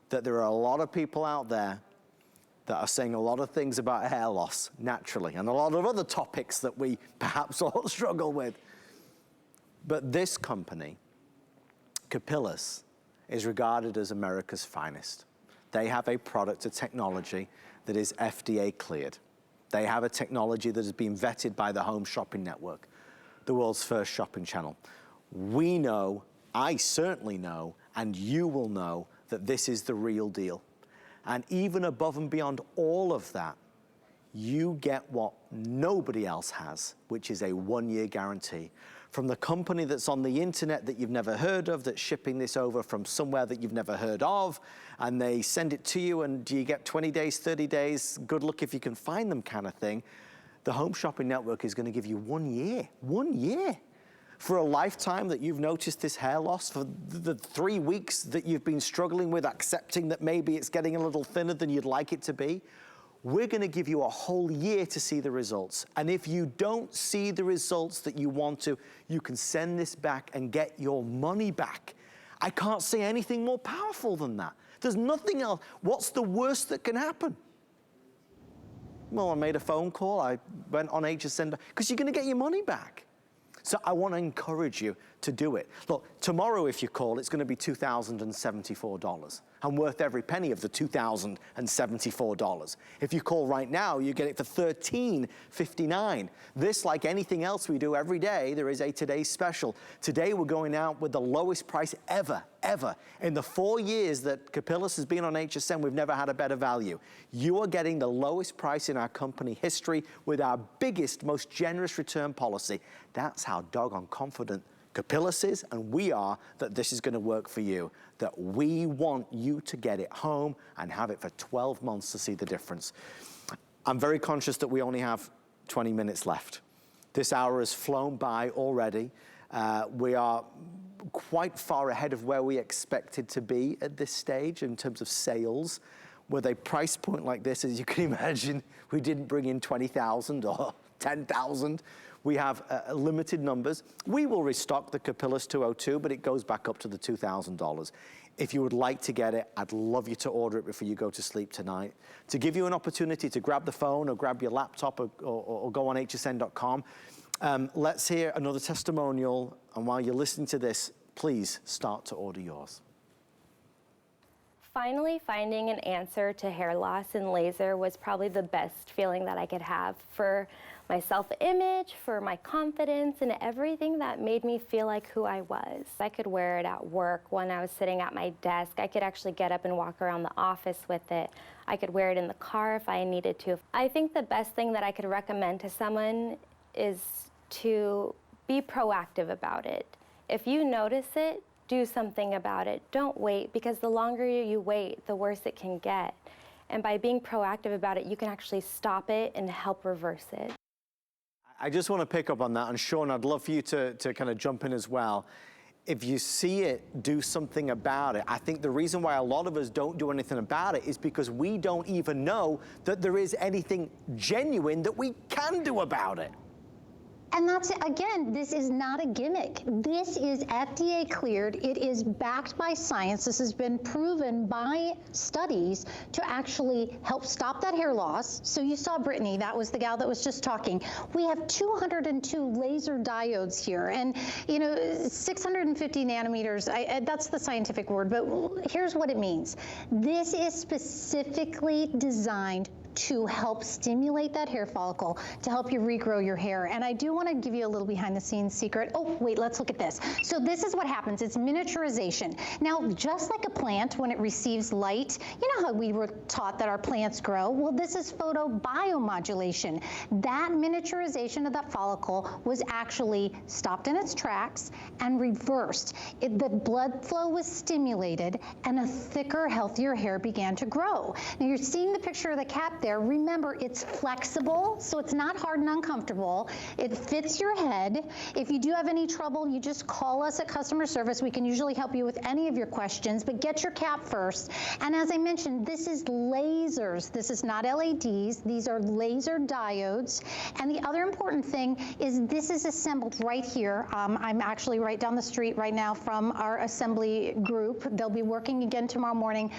that there are a lot of people out there that are saying a lot of things about hair loss naturally and a lot of other topics that we perhaps all struggle with. But this company, Capillus, is regarded as America's finest. They have a product, a technology that is FDA cleared. They have a technology that has been vetted by the Home Shopping Network, the world's first shopping channel. We know, I certainly know, and you will know that this is the real deal. And even above and beyond all of that, you get what nobody else has, which is a 1-year guarantee. From the company that's on the internet that you've never heard of, that's shipping this over from somewhere that you've never heard of, and they send it to you, and do you get 20 days, 30 days, good luck if you can find them kind of thing. The Home Shopping Network is going to give you 1 year, 1 year. For a lifetime that you've noticed this hair loss, for the 3 weeks that you've been struggling with accepting that maybe it's getting a little thinner than you'd like it to be, we're going to give you a whole year to see the results. And if you don't see the results that you want to, you can send this back and get your money back. I can't say anything more powerful than that. There's nothing else. What's the worst that can happen? Well, I made a phone call. I went on HSN because you're going to get your money back. So I want to encourage you to do it. Look, tomorrow if you call, it's going to be $2,074 and worth every penny of the $2,074. If you call right now, you get it for $13.59. This, like anything else we do every day, there is a today's special. Today we're going out with the lowest price ever. In the 4 years that Capillus has been on HSN, we've never had a better value. You are getting the lowest price in our company history with our biggest, most generous return policy. That's how doggone confident Capillus is, and we are, that this is going to work for you, that we want you to get it home and have it for 12 months to see the difference. I'm very conscious that we only have 20 minutes left. This hour has flown by already. We are quite far ahead of where we expected to be at this stage in terms of sales. With a price point like this, as you can imagine, we didn't bring in 20,000 or 10,000. We have limited numbers. We will restock the Capillus 202, but it goes back up to the $2,000. If you would like to get it, I'd love you to order it before you go to sleep tonight. To give you an opportunity to grab the phone or grab your laptop or go on hsn.com. Let's hear another testimonial, and while you're listening to this, please start to order yours. Finally finding an answer to hair loss and laser was probably the best feeling that I could have for my self-image, for my confidence, and everything that made me feel like who I was. I could wear it at work when I was sitting at my desk. I could actually get up and walk around the office with it. I could wear it in the car if I needed to. I think the best thing that I could recommend to someone is to be proactive about it. If you notice it, do something about it. Don't wait, because the longer you wait, the worse it can get. And by being proactive about it, you can actually stop it and help reverse it. I just want to pick up on that, and Sean, I'd love for you to kind of jump in as well. If you see it, do something about it. I think the reason why a lot of us don't do anything about it is because we don't even know that there is anything genuine that we can do about it. And that's, again, this is not a gimmick. This is FDA cleared. It is backed by science. This has been proven by studies to actually help stop that hair loss. So you saw Brittany, that was the gal that was just talking. We have 202 laser diodes here, and 650 nanometers, that's the scientific word, but here's what it means. This is specifically designed to help stimulate that hair follicle, to help you regrow your hair. And I do want to give you a little behind the scenes secret. Oh, wait, let's look at this. So this is what happens. It's miniaturization. Now, just like a plant, when it receives light, you know how we were taught that our plants grow? Well, this is photobiomodulation. That miniaturization of that follicle was actually stopped in its tracks and reversed. The blood flow was stimulated, and a thicker, healthier hair began to grow. Now, you're seeing the picture of the cap there. Remember, it's flexible, so it's not hard and uncomfortable. It fits your head. If you do have any trouble, you just call us at customer service. We can usually help you with any of your questions, but get your cap first. And as I mentioned, this is lasers. This is not LEDs. These are laser diodes. And the other important thing is this is assembled right here. I'm actually right down the street right now from our assembly group. They'll be working again tomorrow morning.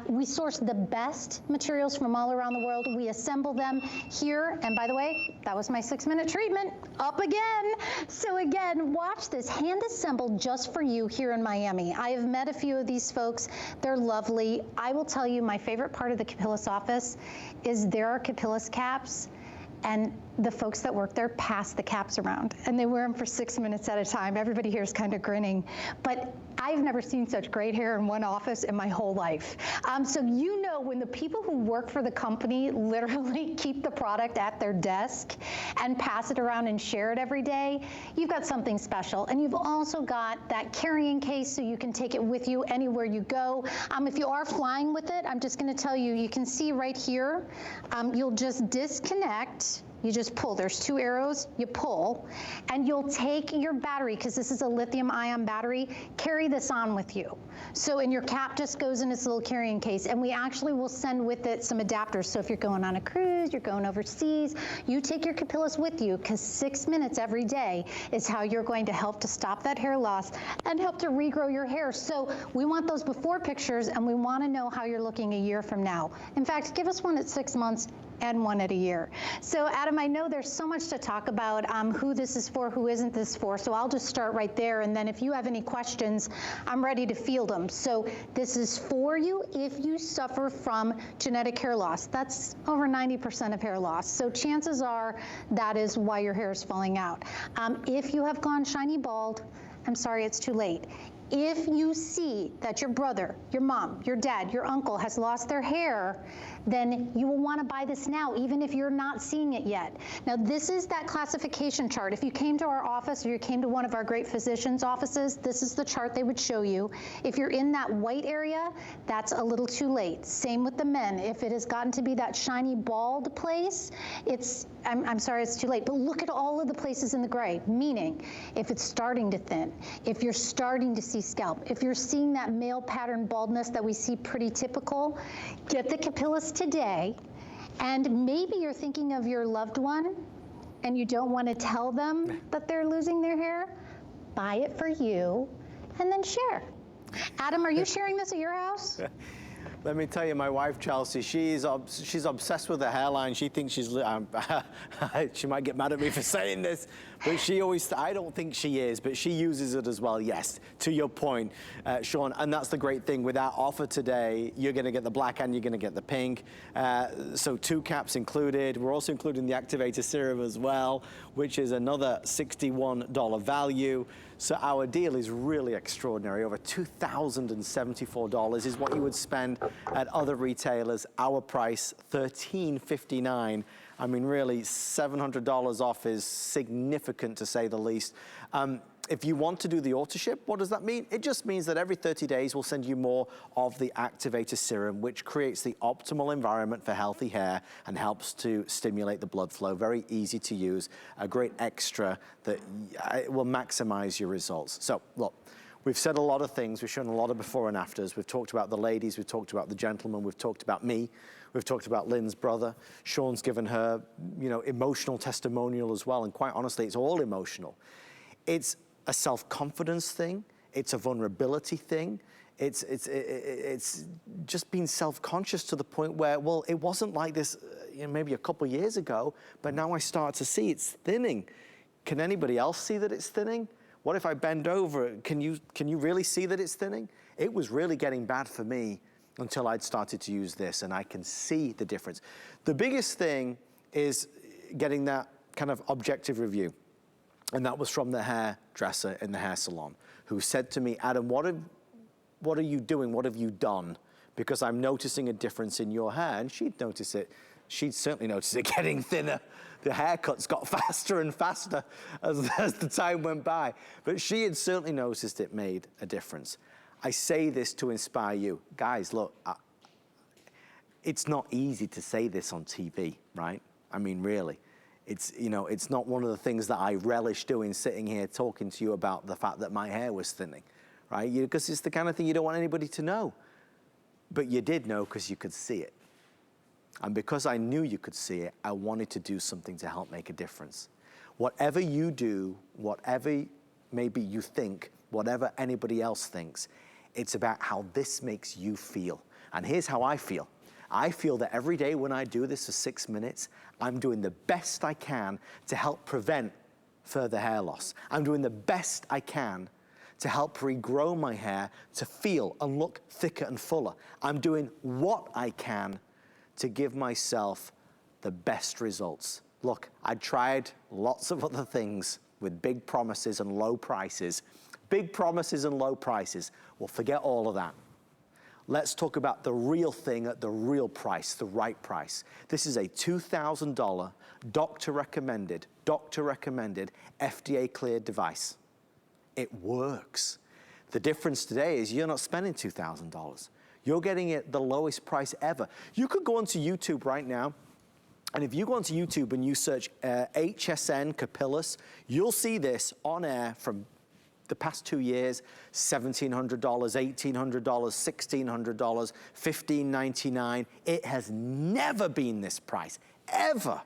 We source the best materials from all around the world. We assemble them here. And by the way, that was my 6-minute treatment. Up again. So again, watch this. Hand assembled just for you here in Miami. I have met a few of these folks. They're lovely. I will tell you, my favorite part of the Capillus office is there are Capillus caps, and the folks that work there pass the caps around, and they wear them for 6 minutes at a time. Everybody here is kind of grinning, but I've never seen such great hair in one office in my whole life. So you know, when the people who work for the company literally keep the product at their desk and pass it around and share it every day, you've got something special. And you've also got that carrying case so you can take it with you anywhere you go. If you are flying with it, I'm just going to tell you, you can see right here, you'll just disconnect. You just pull. There's 2 arrows. You pull, and you'll take your battery, because this is a lithium-ion battery. Carry this on with you. So, and your cap just goes in this little carrying case, and we actually will send with it some adapters. So if you're going on a cruise, you're going overseas, you take your Capillus with you, because 6 minutes every day is how you're going to help to stop that hair loss and help to regrow your hair. So we want those before pictures, and we want to know how you're looking a year from now. In fact, give us one at 6 months. and one at a year. So Adam, I know there's so much to talk about, who this is for, who isn't this for, so I'll just start right there, and then if you have any questions, I'm ready to field them. So this is for you if you suffer from genetic hair loss. That's over 90% of hair loss, so chances are that is why your hair is falling out. If you have gone shiny bald, I'm sorry, it's too late. If you see that your brother, your mom, your dad, your uncle has lost their hair, then you will want to buy this now, even if you're not seeing it yet. Now, this is that classification chart. If you came to our office or you came to one of our great physicians' offices, this is the chart they would show you. If you're in that white area, that's a little too late. Same with the men. If it has gotten to be that shiny bald place, I'm sorry, it's too late. But look at all of the places in the gray, meaning if it's starting to thin, if you're starting to see scalp, if you're seeing that male pattern baldness that we see pretty typical, get the Capillus today. And maybe you're thinking of your loved one and you don't want to tell them that they're losing their hair. Buy it for you and then share. Adam, are you sharing this at your house? Let me tell you, my wife, Chelsea, she's obsessed with her hairline. She thinks she's, she might get mad at me for saying this, but she always, I don't think she is, but she uses it as well, yes, to your point, Sean, and that's the great thing. With our offer today, you're gonna get the black and you're gonna get the pink, so 2 caps included. We're also including the activator serum as well, which is another $61 value. So our deal is really extraordinary. Over $2,074 is what you would spend at other retailers. Our price, $1,359. I mean, really, $700 off is significant, to say the least. If you want to do the auto ship, what does that mean? It just means that every 30 days we'll send you more of the activator serum, which creates the optimal environment for healthy hair and helps to stimulate the blood flow. Very easy to use, a great extra that will maximize your results. So look, we've said a lot of things. We've shown a lot of before and afters. We've talked about the ladies, we've talked about the gentlemen, we've talked about me. We've talked about Lynn's brother. Sean's given her, emotional testimonial as well. And quite honestly, it's all emotional. It's a self-confidence thing. It's a vulnerability thing. It's just being self-conscious to the point where, well, it wasn't like this maybe a couple years ago, but now I start to see it's thinning. Can anybody else see that it's thinning? What if I bend over? Can you really see that it's thinning? It was really getting bad for me until I'd started to use this, and I can see the difference. The biggest thing is getting that kind of objective review. And that was from the hairdresser in the hair salon, who said to me, Adam, what are you doing? What have you done? Because I'm noticing a difference in your hair. And she'd notice it. She'd certainly noticed it getting thinner. The haircuts got faster and faster as the time went by. But she had certainly noticed it made a difference. I say this to inspire you. Guys, look, it's not easy to say this on TV, right? I mean, really. It's, it's not one of the things that I relish doing, sitting here talking to you about the fact that my hair was thinning, right? Because it's the kind of thing you don't want anybody to know. But you did know because you could see it. And because I knew you could see it, I wanted to do something to help make a difference. Whatever you do, whatever maybe you think, whatever anybody else thinks, it's about how this makes you feel. And here's how I feel. I feel that every day when I do this for 6 minutes, I'm doing the best I can to help prevent further hair loss. I'm doing the best I can to help regrow my hair to feel and look thicker and fuller. I'm doing what I can to give myself the best results. Look, I tried lots of other things with big promises and low prices. Big promises and low prices. Well, forget all of that. Let's talk about the real thing at the real price, the right price. This is a $2,000 doctor-recommended, FDA-cleared device. It works. The difference today is you're not spending $2,000. You're getting it the lowest price ever. You could go onto YouTube right now, and if you go onto YouTube and you search HSN Capillus, you'll see this on air from the past 2 years, $1,700, $1,800, $1,600, $1,599. It has never been this price, ever.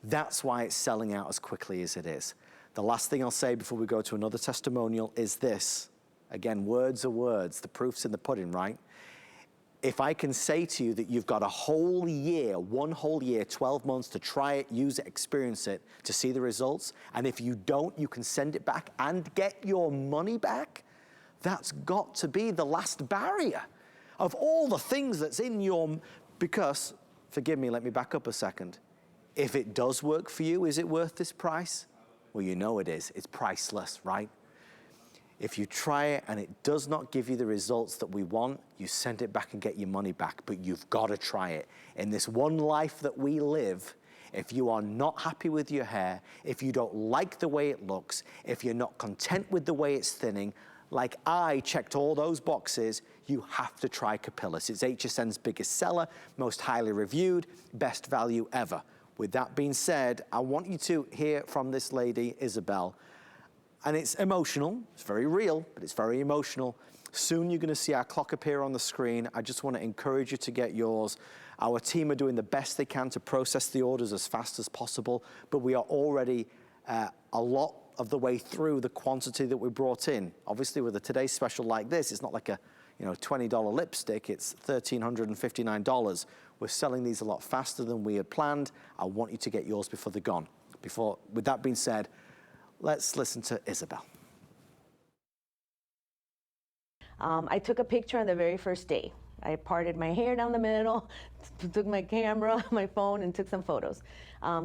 That's why it's selling out as quickly as it is. The last thing I'll say before we go to another testimonial is this. Again, words are words. The proof's in the pudding, right? if I can say to you that you've got a whole year, one whole year, 12 months to try it, use it, experience it, to see the results, and if you don't, you can send it back and get your money back, that's got to be the last barrier of all the things that's in your, because, forgive me, let me back up a second. If it does work for you, is it worth this price? Well, you know it is. It's priceless, right? If you try it and it does not give you the results that we want, you send it back and get your money back, but you've got to try it. In this one life that we live, if you are not happy with your hair, if you don't like the way it looks, if you're not content with the way it's thinning, like I checked all those boxes, you have to try Capillus. It's HSN's biggest seller, most highly reviewed, best value ever. With that being said, I want you to hear from this lady, Isabel. And it's emotional, it's very real, but it's very emotional. Soon you're gonna see our clock appear on the screen. I just wanna encourage you to get yours. Our team are doing the best they can to process the orders as fast as possible, but we are already a lot of the way through the quantity that we brought in. Obviously with a today's special like this, it's not like a $20 lipstick, it's $1,359. We're selling these a lot faster than we had planned. I want you to get yours before they're gone. With that being said, let's listen to Isabel. I took a picture on the very first day. I parted my hair down the middle, took my camera, my phone, and took some photos.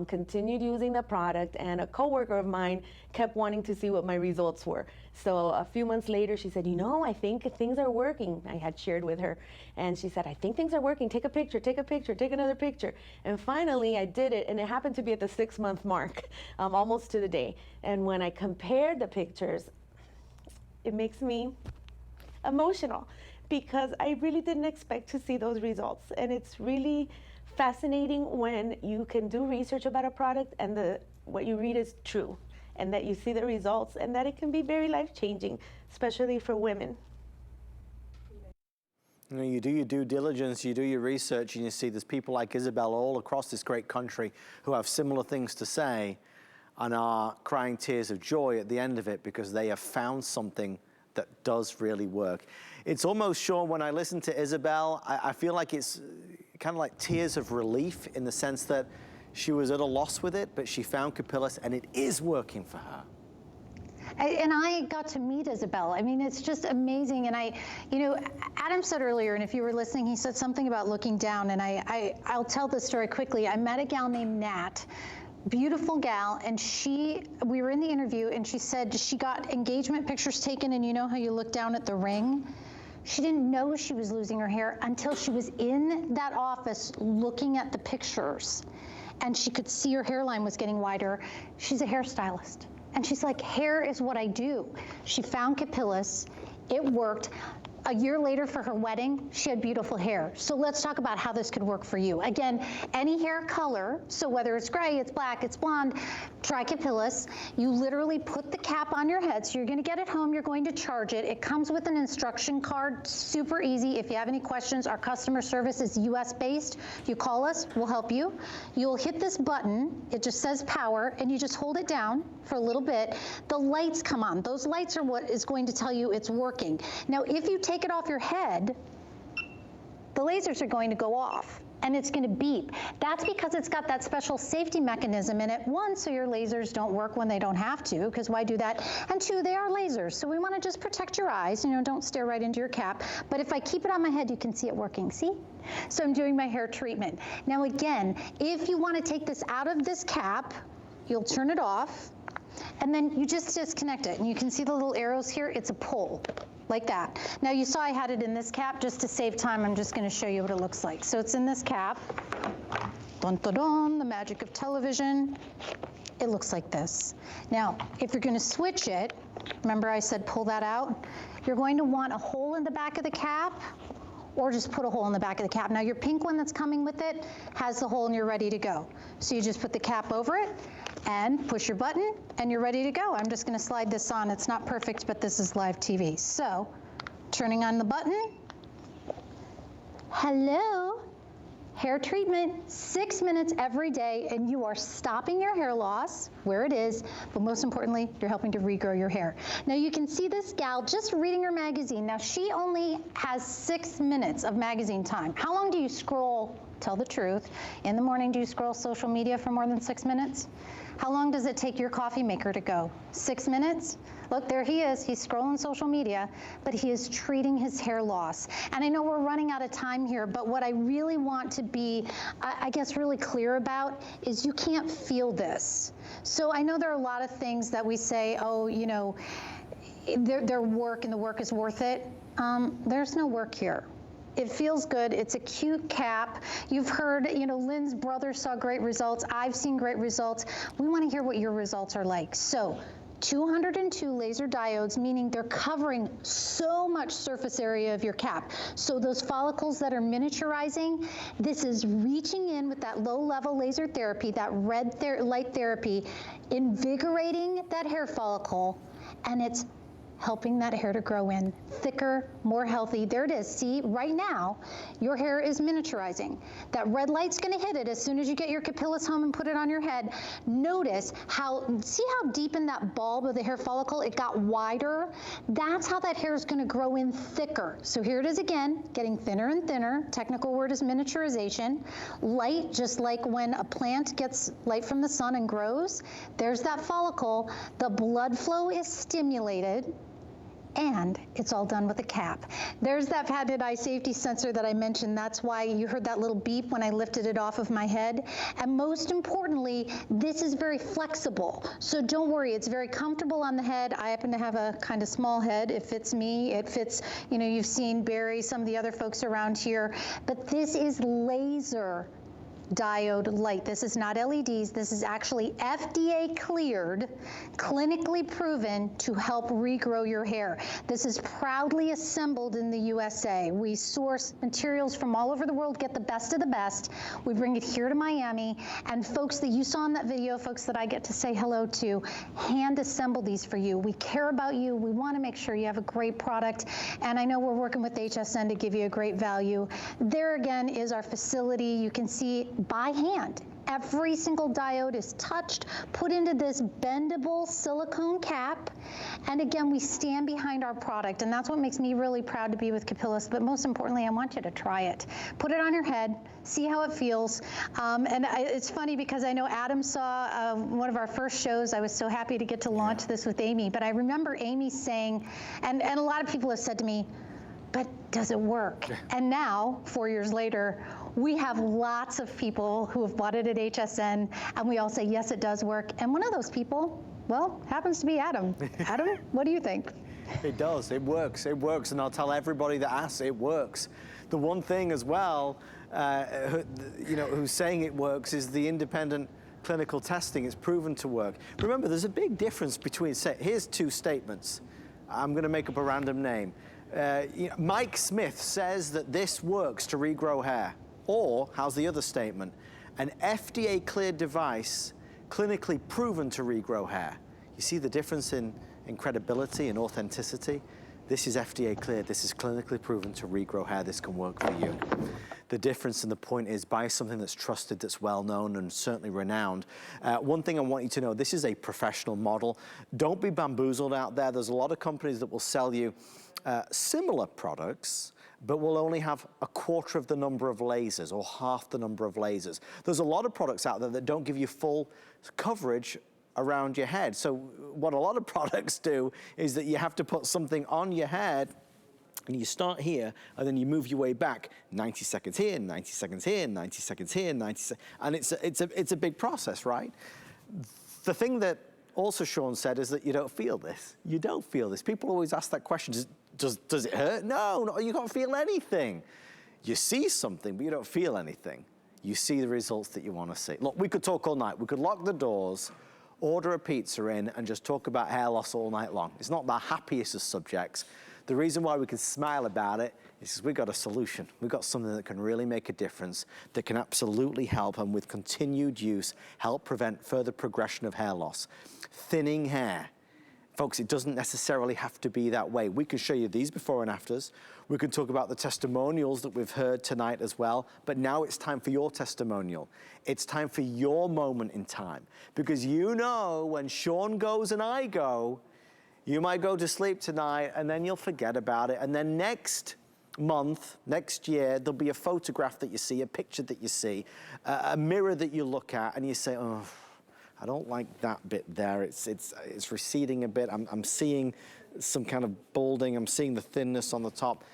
Continued using the product, and a coworker of mine kept wanting to see what my results were. So a few months later, she said, I think things are working. I had shared with her, and she said, I think things are working. Take a picture, take another picture. And finally, I did it, and it happened to be at the 6-month mark, almost to the day. And when I compared the pictures, it makes me emotional, because I really didn't expect to see those results. And it's really fascinating when you can do research about a product and what you read is true, and that you see the results, and that it can be very life-changing, especially for women. You do your due diligence, you do your research, and you see there's people like Isabel all across this great country who have similar things to say and are crying tears of joy at the end of it because they have found something that does really work. It's almost, Sean, when I listen to Isabel, I feel like it's kind of like tears of relief in the sense that she was at a loss with it, but she found Capillus and it is working for her. And I got to meet Isabel. I mean, it's just amazing. And Adam said earlier, and if you were listening, he said something about looking down, and I'll tell the story quickly. I met a gal named Nat, beautiful gal, and we were in the interview, and she said she got engagement pictures taken, and you know how you look down at the ring? She didn't know she was losing her hair until she was in that office looking at the pictures, and she could see her hairline was getting wider. She's a hairstylist, and she's like, hair is what I do. She found Capillus, it worked. A year later for her wedding, she had beautiful hair. So let's talk about how this could work for you. Again, any hair color, so whether it's gray, it's black, it's blonde, try Capillus. You literally put the cap on your head, so you're gonna get it home, you're going to charge it. It comes with an instruction card, super easy. If you have any questions, our customer service is US based. You call us, we'll help you. You'll hit this button, it just says power, and you just hold it down for a little bit. The lights come on. Those lights are what is going to tell you it's working. Now, if you take it off your head, the lasers are going to go off and it's going to beep. That's because it's got that special safety mechanism in it. One, so your lasers don't work when they don't have to, because why do that? And two, they are lasers, so we want to just protect your eyes. Don't stare right into your cap. But if I keep it on my head, you can see it working. See? So I'm doing my hair treatment. Now again, if you want to take this out of this cap, you'll turn it off, and then you just disconnect it. And you can see the little arrows here. It's a pull. Like that. Now you saw I had it in this cap. Just to save time, I'm just going to show you what it looks like. So it's in this cap. Dun, dun, dun, the magic of television. It looks like this. Now, if you're going to switch it, remember I said pull that out? You're going to want a hole in the back of the cap, or just put a hole in the back of the cap. Now your pink one that's coming with it has the hole and you're ready to go. So you just put the cap over it and push your button and you're ready to go. I'm just gonna slide this on. It's not perfect, but this is live TV. So, turning on the button. Hello, hair treatment, 6 minutes every day, and you are stopping your hair loss where it is, but most importantly, you're helping to regrow your hair. Now you can see this gal just reading her magazine. Now she only has 6 minutes of magazine time. How long do you scroll? Tell the truth. In the morning, do you scroll social media for more than 6 minutes? How long does it take your coffee maker to go? 6 minutes? Look, there he is. He's scrolling social media, but he is treating his hair loss. And I know we're running out of time here, but what I really want to be, I guess, really clear about is you can't feel this. So I know there are a lot of things that we say, oh, you know, their work and the work is worth it. There's no work here. It feels good. It's a cute cap. You've heard, you know, Lynn's brother saw great results. I've seen great results. We want to hear what your results are like. So 202 laser diodes, meaning they're covering so much surface area of your cap. So those follicles that are miniaturizing, this is reaching in with that low-level laser therapy, that red light therapy, invigorating that hair follicle, and it's helping that hair to grow in thicker, more healthy. There it is. See, right now, your hair is miniaturizing. That red light's gonna hit it as soon as you get your Capillus home and put it on your head. Notice how, see how deep in that bulb of the hair follicle, it got wider? That's how that hair is gonna grow in thicker. So here it is again, getting thinner and thinner. Technical word is miniaturization. Light, just like when a plant gets light from the sun and grows, there's that follicle. The blood flow is stimulated, and it's all done with a cap. There's that patented eye safety sensor that I mentioned. That's why you heard that little beep when I lifted it off of my head. And most importantly, this is very flexible. So don't worry, it's very comfortable on the head. I happen to have a kind of small head. It fits me. It fits, you know, you've seen Barry, some of the other folks around here. But this is laser diode light. This is not LEDs. This is actually FDA cleared, clinically proven to help regrow your hair. This is proudly assembled in the USA. We source materials from all over the world, get the best of the best. We bring it here to Miami, and folks that you saw in that video, folks that I get to say hello to, hand assemble these for you. We care about you. We want to make sure you have a great product, and I know we're working with HSN to give you a great value. There again is our facility. You can see by hand. Every single diode is touched, put into this bendable silicone cap, and again, we stand behind our product, and that's what makes me really proud to be with Capillus, but most importantly, I want you to try it. Put it on your head, see how it feels, it's funny because I know Adam saw one of our first shows. I was so happy to get to launch this with Amy, but I remember Amy saying, and a lot of people have said to me, but does it work? And now, 4 years later, we have lots of people who have bought it at HSN, and we all say, yes, it does work. And one of those people, well, happens to be Adam. Adam, what do you think? It does, it works, and I'll tell everybody that asks, it works. The one thing as well, you know, who's saying it works is the independent clinical testing. It's proven to work. Remember, there's a big difference between, here's two statements. I'm gonna make up a random name. You know, Mike Smith says that this works to regrow hair. Or, how's the other statement? An FDA cleared device clinically proven to regrow hair. You see the difference in credibility and authenticity? This is FDA cleared, this is clinically proven to regrow hair, this can work for you. The difference and the point is buy something that's trusted, that's well known and certainly renowned. One thing I want you to know, this is a professional model. Don't be bamboozled out there. There's a lot of companies that will sell you similar products, but will only have a quarter of the number of lasers or half the number of lasers. There's a lot of products out there that don't give you full coverage around your head. So what a lot of products do is that you have to put something on your head and you start here and then you move your way back 90 seconds here, 90 seconds here, 90 seconds here, 90 seconds, and it's a big process, right? The thing that also Sean said is that you don't feel this. You don't feel this. People always ask that question, does it hurt? No, you don't feel anything. You see something, but you don't feel anything. You see the results that you want to see. Look, we could talk all night. We could lock the doors, order a pizza in, and just talk about hair loss all night long. It's not the happiest of subjects. The reason why we can smile about it is because we've got a solution. We've got something that can really make a difference, that can absolutely help, and with continued use, help prevent further progression of hair loss. Thinning hair. Folks, it doesn't necessarily have to be that way. We can show you these before and afters. We can talk about the testimonials that we've heard tonight as well, but now it's time for your testimonial. It's time for your moment in time, because you know when Sean goes and I go, you might go to sleep tonight and then you'll forget about it. And then next month, next year, there'll be a photograph that you see, a picture that you see, a mirror that you look at and you say, oh, I don't like that bit there. It's receding a bit. I'm seeing some kind of balding. I'm seeing the thinness on the top.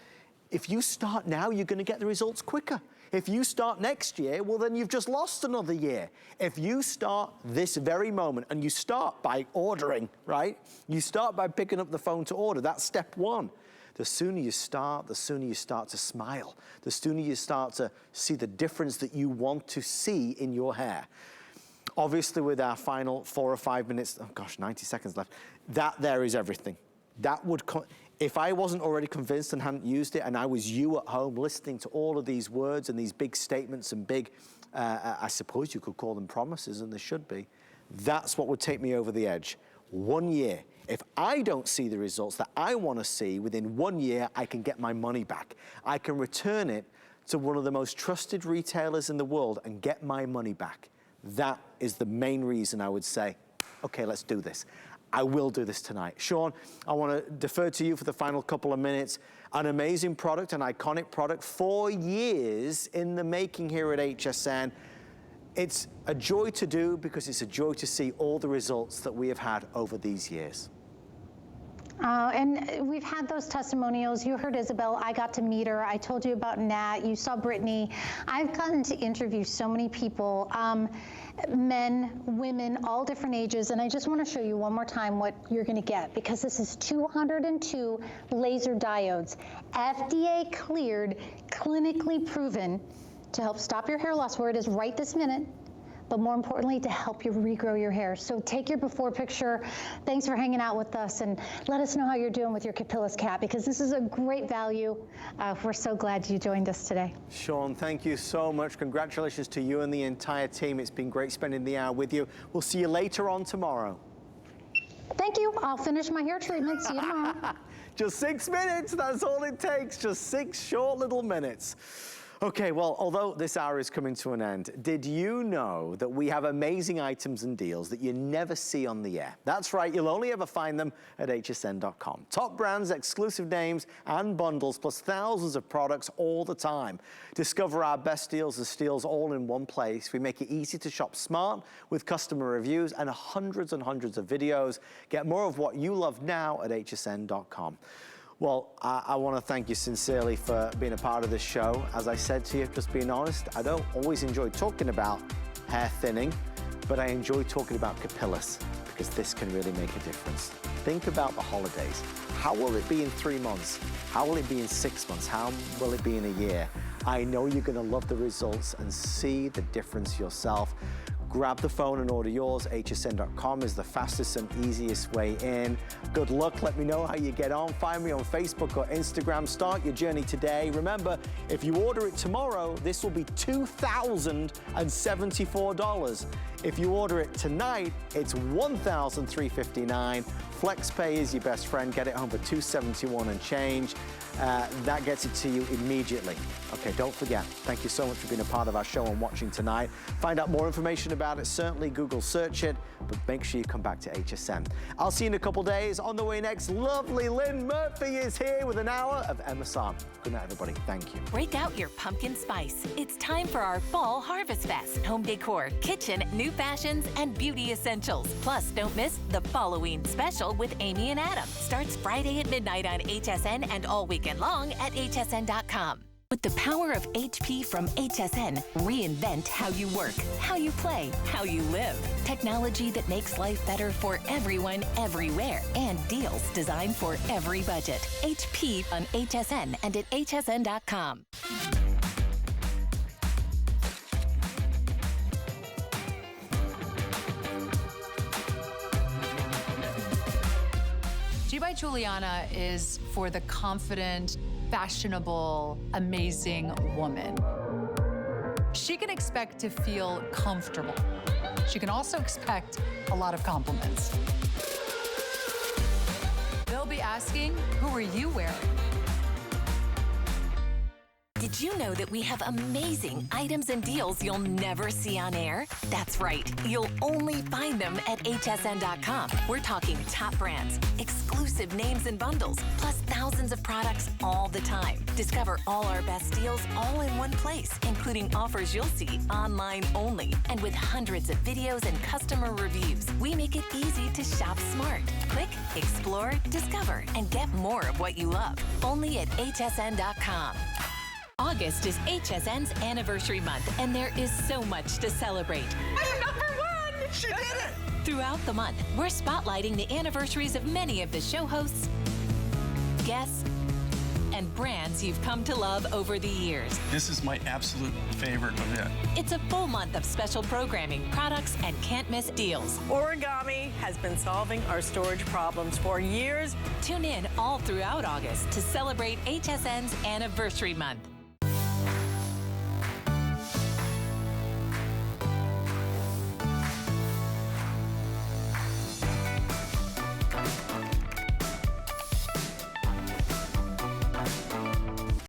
If you start now, you're going to get the results quicker. If you start next year, well, then you've just lost another year. If you start this very moment, and you start by ordering, right? You start by picking up the phone to order. That's step one. The sooner you start to smile. The sooner you start to see the difference that you want to see in your hair. Obviously, with our final 4 or 5 minutes, oh gosh, 90 seconds left, that there is everything. That would, if I wasn't already convinced and hadn't used it, and I was you at home listening to all of these words and these big statements and big, I suppose you could call them promises, and they should be, that's what would take me over the edge. 1 year. If I don't see the results that I want to see within 1 year, I can get my money back. I can return it to one of the most trusted retailers in the world and get my money back. That is the main reason I would say, okay, let's do this. I will do this tonight. Sean, I want to defer to you for the final couple of minutes. An amazing product, an iconic product, 4 years in the making here at HSN. It's a joy to do because it's a joy to see all the results that we have had over these years. And we've had those testimonials. You heard Isabel. I got to meet her. I told you about Nat. You saw Brittany. I've gotten to interview so many people, men, women, all different ages. And I just want to show you one more time what you're going to get, because this is 202 laser diodes, FDA cleared, clinically proven to help stop your hair loss where it is right this minute, but more importantly, to help you regrow your hair. So take your before picture. Thanks for hanging out with us, and let us know how you're doing with your Capillus cap, because this is a great value. We're so glad you joined us today. Sean, thank you so much. Congratulations to you and the entire team. It's been great spending the hour with you. We'll see you later on tomorrow. Thank you. I'll finish my hair treatment. See you tomorrow. Just 6 minutes, that's all it takes. Just 6 short little minutes. Okay, well, although this hour is coming to an end, did you know that we have amazing items and deals that you never see on the air? That's right, you'll only ever find them at hsn.com. Top brands, exclusive names, and bundles, plus thousands of products all the time. Discover our best deals and steals all in one place. We make it easy to shop smart with customer reviews and hundreds of videos. Get more of what you love now at hsn.com. Well, I want to thank you sincerely for being a part of this show. As I said to you, just being honest, I don't always enjoy talking about hair thinning, but I enjoy talking about Capillus, because this can really make a difference. Think about the holidays. How will it be in 3 months? How will it be in 6 months? How will it be in a year? I know you're going to love the results and see the difference yourself. Grab the phone and order yours. hsn.com is the fastest and easiest way in. Good luck. Let me know how you get on. Find me on Facebook or Instagram. Start your journey today. Remember, if you order it tomorrow, this will be $2,074. If you order it tonight, it's $1,359. FlexPay is your best friend. Get it home for $271 and change. That gets it to you immediately. Okay, don't forget, thank you so much for being a part of our show and watching tonight. Find out more information about it, certainly Google search it, but make sure you come back to HSN. I'll see you in a couple days. On the way next, lovely Lynn Murphy is here with an hour of MSR. Good night, everybody. Thank you. Break out your pumpkin spice. It's time for our Fall Harvest Fest. Home decor, kitchen, new fashions, and beauty essentials. Plus, don't miss the Halloween special with Amy and Adam. Starts Friday at midnight on HSN and all weekend long at hsn.com. With the power of HP from HSN, reinvent how you work, how you play, how you live. Technology that makes life better for everyone, everywhere, and deals designed for every budget. HP on HSN and at hsn.com. G by Giuliana is for the confident, fashionable, amazing woman. She can expect to feel comfortable. She can also expect a lot of compliments. They'll be asking, who are you wearing? Did you know that we have amazing items and deals you'll never see on air? That's right. You'll only find them at hsn.com. We're talking top brands, exclusive names and bundles, plus thousands of products all the time. Discover all our best deals all in one place, including offers you'll see online only. And with hundreds of videos and customer reviews, we make it easy to shop smart. Click, explore, discover, and get more of what you love. Only at hsn.com. August is HSN's anniversary month, and there is so much to celebrate. I'm #1! She did it! Throughout the month, we're spotlighting the anniversaries of many of the show hosts, guests, and brands you've come to love over the years. This is my absolute favorite event. It's a full month of special programming, products, and can't-miss deals. Origami has been solving our storage problems for years. Tune in all throughout August to celebrate HSN's anniversary month.